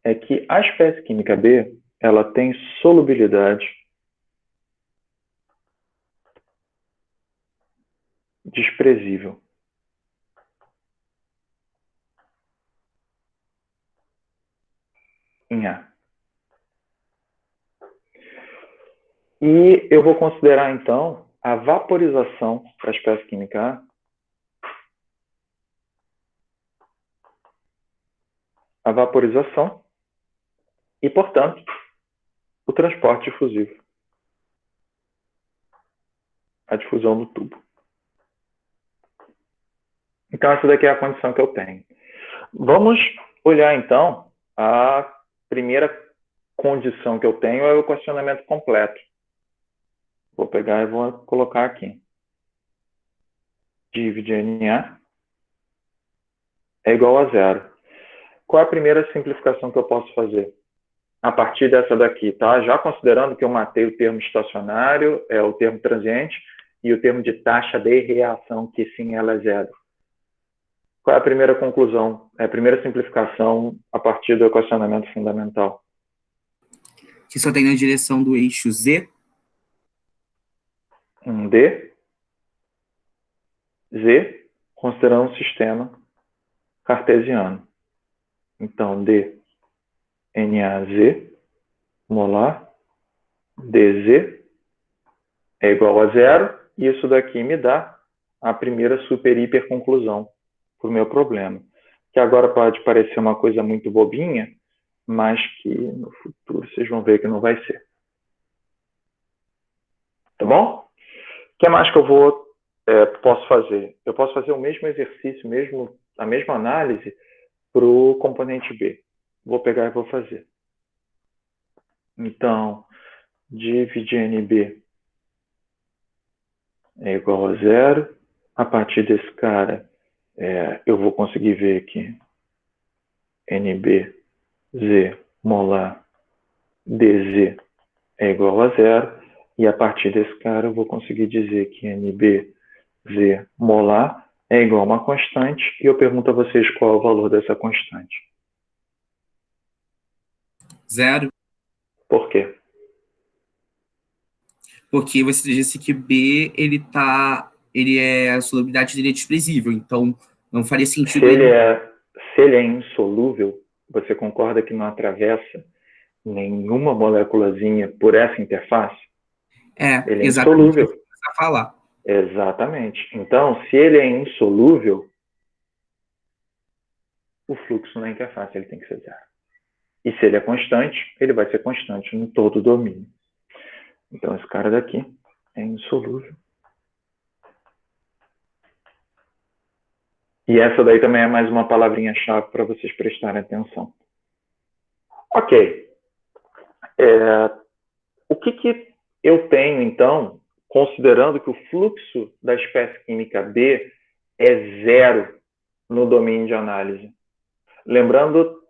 é que a espécie química B, ela tem solubilidade desprezível. Em A. E eu vou considerar, então, a vaporização para a espécie química A, a vaporização e, portanto, o transporte difusivo, a difusão do tubo. Então, essa daqui é a condição que eu tenho. Vamos olhar, então, a primeira condição que eu tenho é o equacionamento completo. Vou pegar e vou colocar aqui. Dividir Na é igual a zero. Qual é a primeira simplificação que eu posso fazer? A partir dessa daqui, tá? Já considerando que eu matei o termo estacionário, o termo transiente, e o termo de taxa de reação, que sim, ela é zero. Qual é a primeira conclusão? A primeira simplificação a partir do equacionamento fundamental? Que só tem na direção do eixo Z. Um D, Z, considerando um sistema cartesiano. Então, D, NaZ, molar, DZ é igual a zero, e isso daqui me dá a primeira super-hiper conclusão para o meu problema. Que agora pode parecer uma coisa muito bobinha, mas que no futuro vocês vão ver que não vai ser. Tá bom? O que mais que eu posso fazer? Eu posso fazer o mesmo exercício, a mesma análise para o componente B. Vou pegar e vou fazer. Então, dividir NB é igual a zero. A partir desse cara, eu vou conseguir ver que NB, Z, molar, DZ é igual a zero. E a partir desse cara, eu vou conseguir dizer que NB, Z, molar é igual a uma constante. E eu pergunto a vocês qual é o valor dessa constante. Zero. Por quê? Porque você disse que B, a solubilidade dele é desprezível, então não faria sentido Se ele é insolúvel, você concorda que não atravessa nenhuma moléculazinha por essa interface? Ele é exatamente insolúvel. o que você vai falar. Exatamente. Então, se ele é insolúvel, o fluxo na interface ele tem que ser zero. E se ele é constante, ele vai ser constante no todo o domínio. Então, esse cara daqui é insolúvel. E essa daí também é mais uma palavrinha-chave para vocês prestarem atenção. Ok. O que eu tenho, então, considerando que o fluxo da espécie química B é zero no domínio de análise? Lembrando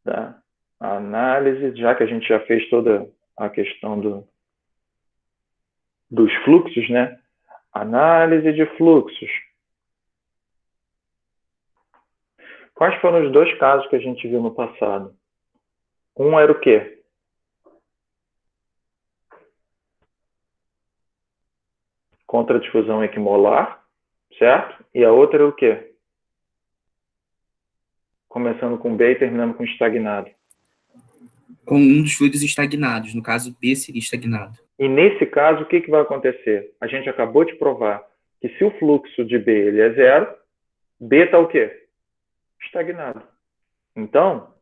da análise, já que a gente já fez toda a questão dos fluxos, né? Análise de fluxos. Quais foram os dois casos que a gente viu no passado? Um era o quê? Contradifusão equimolar, certo? E a outra era o quê? Começando com B e terminando com estagnado. Com um dos fluidos estagnados, no caso B seria estagnado. E nesse caso, o que vai acontecer? A gente acabou de provar que se o fluxo de B ele é zero, B está o quê? Estagnado. Então,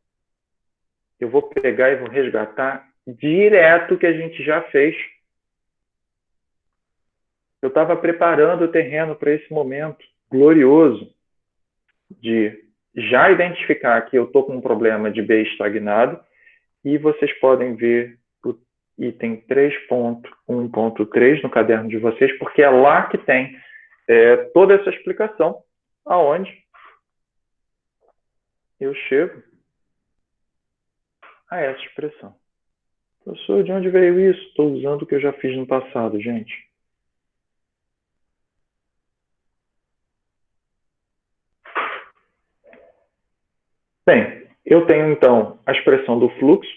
eu vou pegar e vou resgatar direto o que a gente já fez. Eu estava preparando o terreno para esse momento glorioso de já identificar que eu estou com um problema de B estagnado, e vocês podem ver o item 3.1.3 no caderno de vocês, porque é lá que tem toda essa explicação, aonde eu chego a essa expressão. Professor, de onde veio isso? Estou usando o que eu já fiz no passado, gente. Bem, eu tenho, então, a expressão do fluxo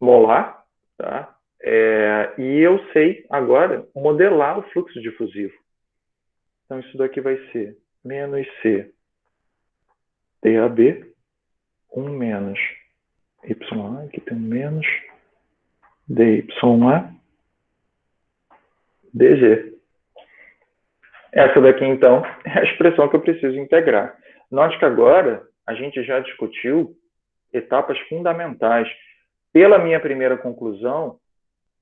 molar, tá? E eu sei, agora, modelar o fluxo difusivo. Então, isso daqui vai ser menos C DAB, 1 menos YA, aqui tem menos DYA, DG. Essa daqui, então, é a expressão que eu preciso integrar. Note que agora a gente já discutiu etapas fundamentais. Pela minha primeira conclusão,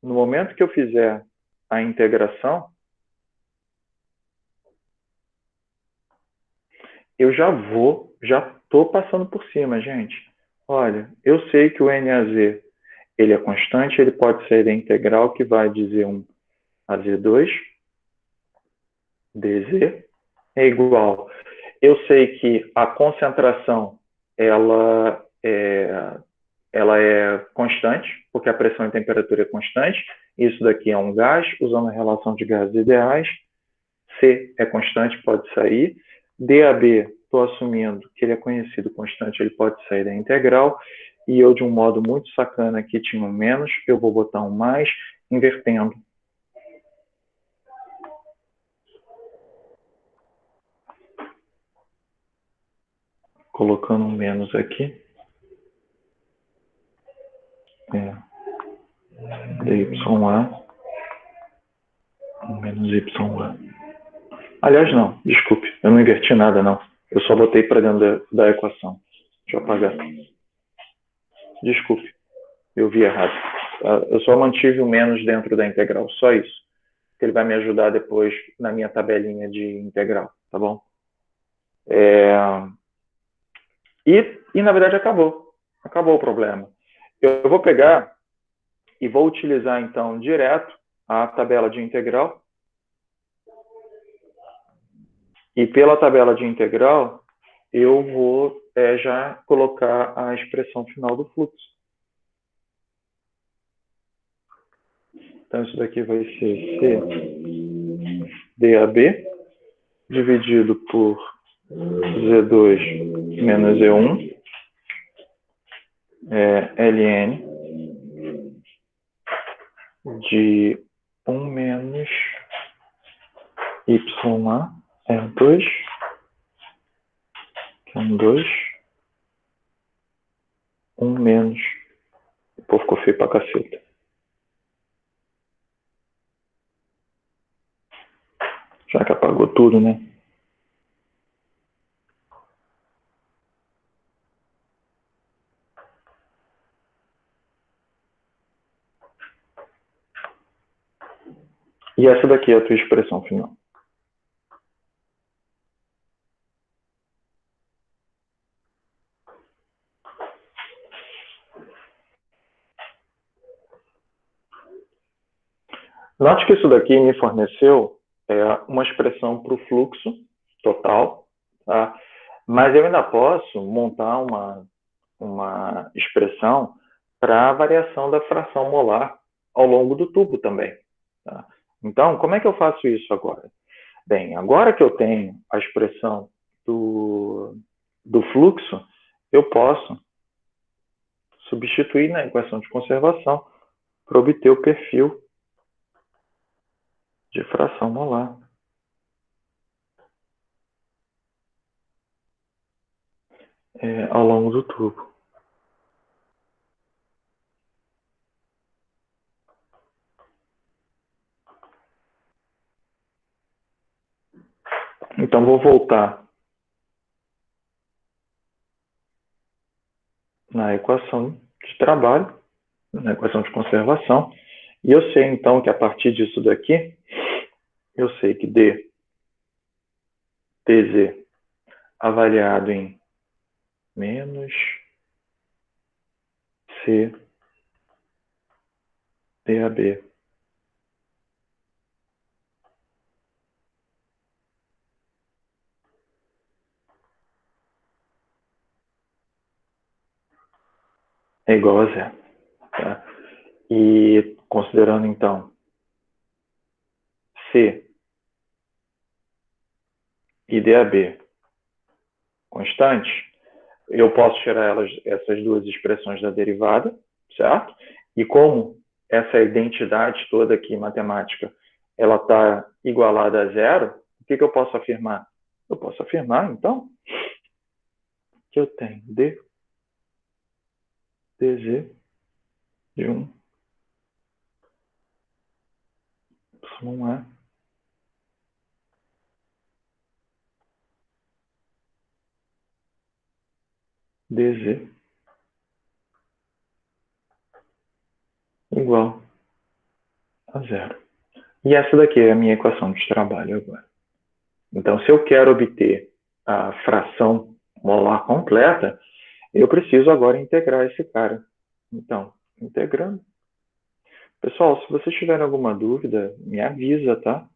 no momento que eu fizer a integração, eu já estou passando por cima, gente. Olha, eu sei que o NAZ ele é constante, ele pode ser da integral, que vai dizer um AZ2, DZ, é igual. Eu sei que a concentração ela é constante, porque a pressão e temperatura é constante. Isso daqui é um gás, usando a relação de gases ideais. C é constante, pode sair. DAB, estou assumindo que ele é conhecido constante, ele pode sair da integral. E eu, de um modo muito sacana aqui, tinha um menos, eu vou botar um mais, invertendo. Colocando um menos aqui. DYA menos YA. Aliás, não, desculpe, eu não inverti nada, não. Eu só botei para dentro da equação. Deixa eu apagar. Desculpe, eu vi errado. Eu só mantive o menos dentro da integral, só isso. Ele vai me ajudar depois na minha tabelinha de integral, tá bom? E na verdade, acabou. Acabou o problema. Eu vou pegar e vou utilizar, então, direto a tabela de integral. E pela tabela de integral, eu vou já colocar a expressão final do fluxo. Então, isso daqui vai ser C DAB dividido por Z2 menos E1 ln de 1 menos YA é 2, que é 2, 1 menos, pô, ficou feio pra caceta. Já que apagou tudo, né? E essa daqui é a tua expressão final. Note que isso daqui me forneceu uma expressão para o fluxo total, tá? Mas eu ainda posso montar uma expressão para a variação da fração molar ao longo do tubo também. Tá? Então, como é que eu faço isso agora? Bem, agora que eu tenho a expressão do fluxo, eu posso substituir na equação de conservação para obter o perfil de fração molar. Ao longo do tubo. Então, vou voltar na equação de trabalho, na equação de conservação, e eu sei, então, que a partir disso daqui, eu sei que dz avaliado em menos c dAB é igual a zero. Tá? E considerando, então, C e DAB constantes, eu posso tirar essas duas expressões da derivada, certo? E como essa identidade toda aqui matemática, ela está igualada a zero, o que eu posso afirmar? Eu posso afirmar, então, que eu tenho dz de 1 y dz igual a zero. E essa daqui é a minha equação de trabalho agora. Então, se eu quero obter a fração molar completa, eu preciso agora integrar esse cara. Então, integrando. Pessoal, se vocês tiverem alguma dúvida, me avisa, tá?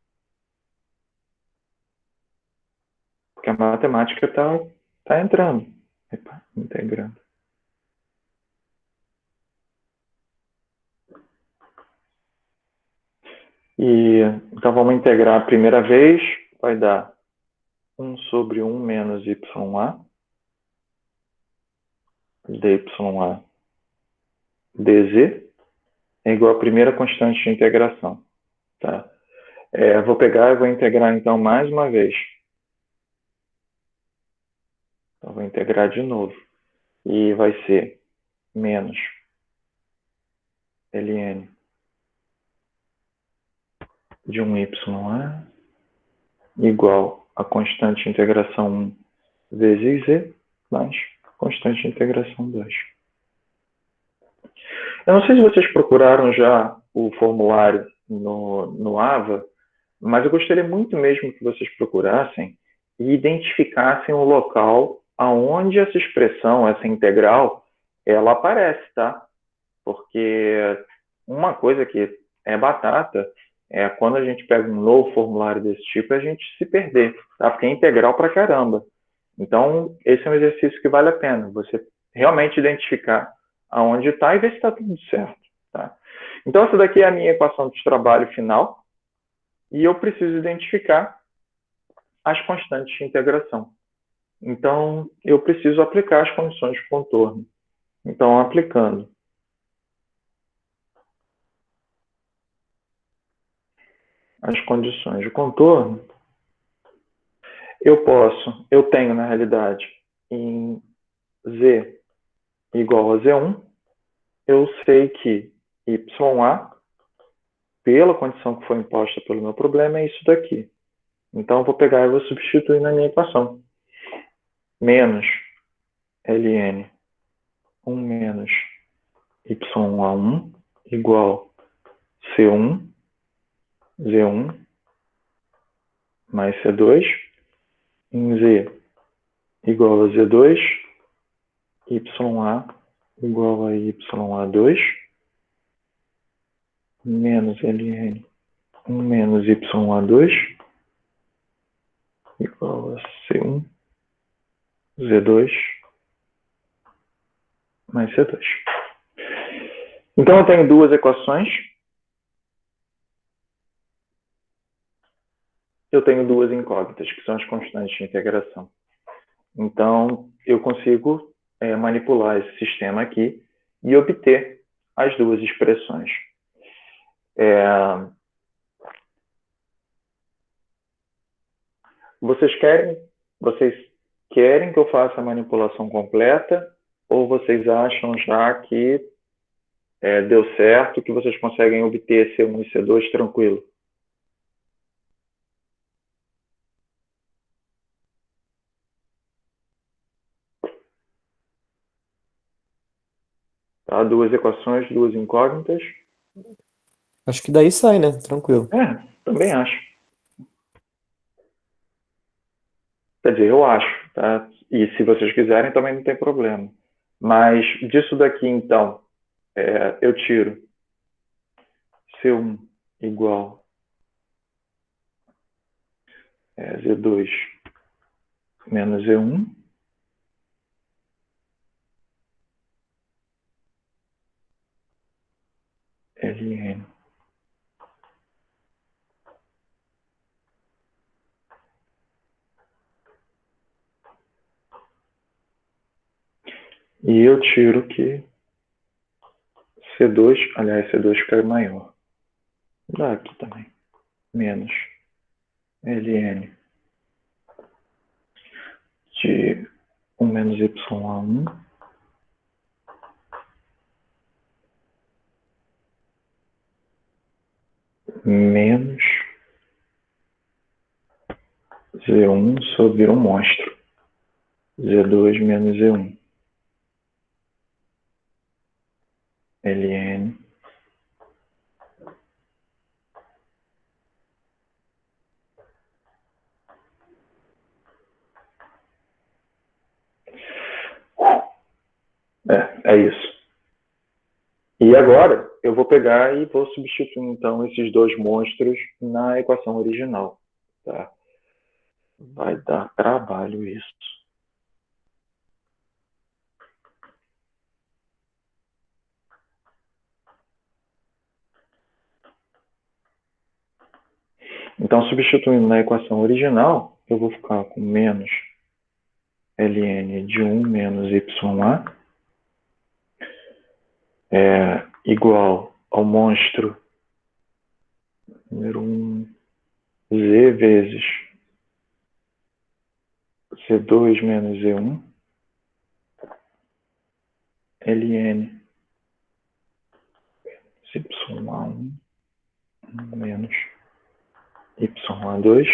Porque a matemática tá entrando. Epa, integrando. Então, vamos integrar a primeira vez. Vai dar 1 sobre 1 menos YA dYA dz é igual à primeira constante de integração. Tá? Vou pegar e vou integrar, então, mais uma vez. Então, vou integrar de novo. E vai ser menos ln de 1YA igual a constante de integração 1 vezes z mais constante de integração 2. Eu não sei se vocês procuraram já o formulário no AVA, mas eu gostaria muito mesmo que vocês procurassem e identificassem o local aonde essa expressão, essa integral, ela aparece, tá? Porque uma coisa que é batata é quando a gente pega um novo formulário desse tipo, a gente se perder, tá? Porque é integral pra caramba. Então, esse é um exercício que vale a pena, você realmente identificar aonde está e ver se está tudo certo, tá? Então, essa daqui é a minha equação de trabalho final e eu preciso identificar as constantes de integração. Então, eu preciso aplicar as condições de contorno. Então, aplicando as condições de contorno, eu tenho, na realidade, em Z igual a Z1, eu sei que YA, pela condição que foi imposta pelo meu problema, é isso daqui. Então, eu vou pegar e vou substituir na minha equação. Menos ln 1 menos YA1 igual C1, Z1 mais C2, em Z igual a Z2, YA igual a YA2, menos ln 1 menos YA2 igual a C1, Z2 mais C2. Então, eu tenho 2 equações. eu tenho duas incógnitas, que são as constantes de integração. Então, eu consigo manipular esse sistema aqui e obter as duas expressões. Vocês querem que eu faça a manipulação completa ou vocês acham já que deu certo, que vocês conseguem obter C1 e C2 tranquilo? Tá? Duas equações, duas incógnitas. Acho que daí sai, né? Tranquilo. Também acho. Quer dizer, eu acho, tá? E se vocês quiserem, também não tem problema. Mas disso daqui, então, eu tiro C1 igual Z2 menos Z1. Ln. E eu tiro que C2, aliás, C2 fica maior. Dá aqui também. Menos Ln de 1 menos Y1 menos Z1 sobre um monstro. Z2 menos Z1. Ln é isso. E agora eu vou pegar e vou substituir então esses dois monstros na equação original. Tá? Vai dar trabalho isso. Então, substituindo na equação original, eu vou ficar com menos Ln de 1 menos YA igual ao monstro número 1 Z vezes C2 menos Z1 Ln YA1 menos YA2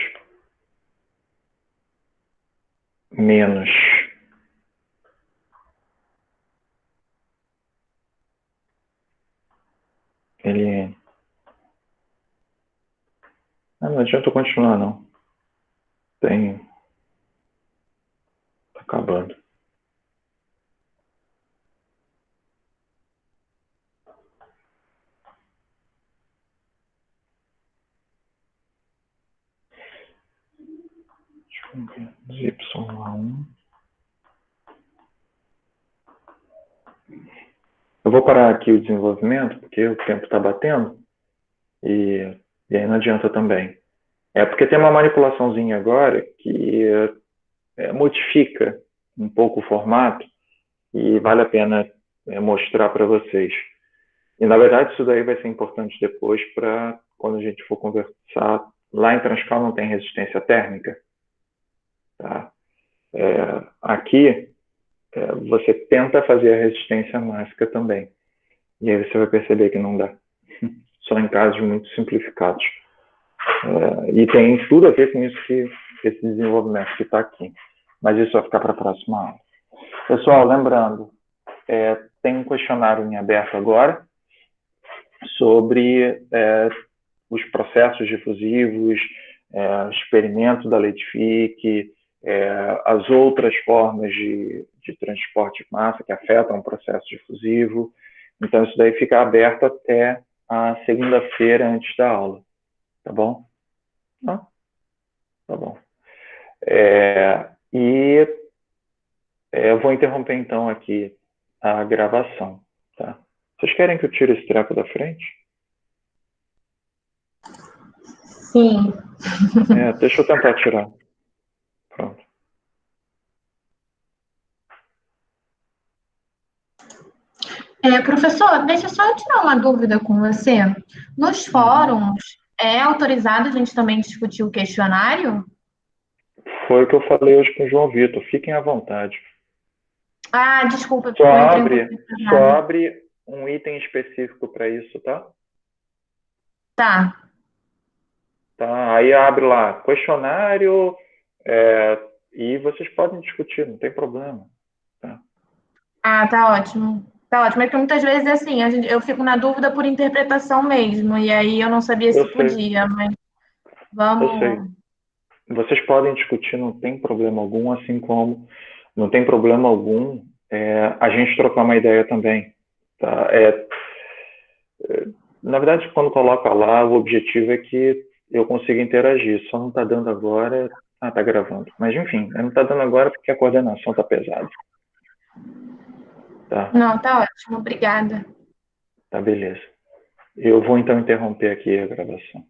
menos Ln. Não adianta eu continuar, não. Tá acabando. Y1. Eu vou parar aqui o desenvolvimento, porque o tempo está batendo, e aí não adianta também. Porque tem uma manipulaçãozinha agora que modifica um pouco o formato e vale a pena mostrar para vocês. E, na verdade, isso daí vai ser importante depois para quando a gente for conversar. Lá em Transcal não tem resistência térmica. Tá? Aqui, você tenta fazer a resistência mássica também. E aí você vai perceber que não dá. Só em casos muito simplificados. E tem tudo a ver com isso esse desenvolvimento que está aqui. Mas isso vai ficar para a próxima aula. Pessoal, lembrando, tem um questionário em aberto agora sobre os processos difusivos, experimento da lei de Fick, as outras formas de transporte de massa que afetam o processo difusivo. Então, isso daí fica aberto até a segunda-feira antes da aula. Tá bom? Tá bom. Eu vou interromper, então, aqui a gravação. Tá? Vocês querem que eu tire esse treco da frente? Sim. Deixa eu tentar tirar. Pronto. Professor, deixa só eu tirar uma dúvida com você. Nos fóruns, é autorizado a gente também discutir o questionário? Foi o que eu falei hoje com o João Vitor. Fiquem à vontade. Ah, desculpa, Só eu entrei em contato errado. abre um item específico para isso, tá? Tá. Tá, aí abre lá, questionário, e vocês podem discutir, não tem problema. Tá? Ah, tá ótimo. Tá ótimo. É que muitas vezes, assim, eu fico na dúvida por interpretação mesmo, e aí eu não sabia se Eu sei, podia, mas eu sei. vamos... Vocês podem discutir, não tem problema algum, assim como não tem problema algum a gente trocar uma ideia também. Tá? Na verdade, quando coloca lá, o objetivo é que eu consiga interagir. Só não está dando agora. Ah, está gravando. Mas, enfim, não está dando agora porque a coordenação está pesada. Tá, Não, tá ótimo. Obrigada. tá, beleza. Eu vou, então, interromper aqui a gravação.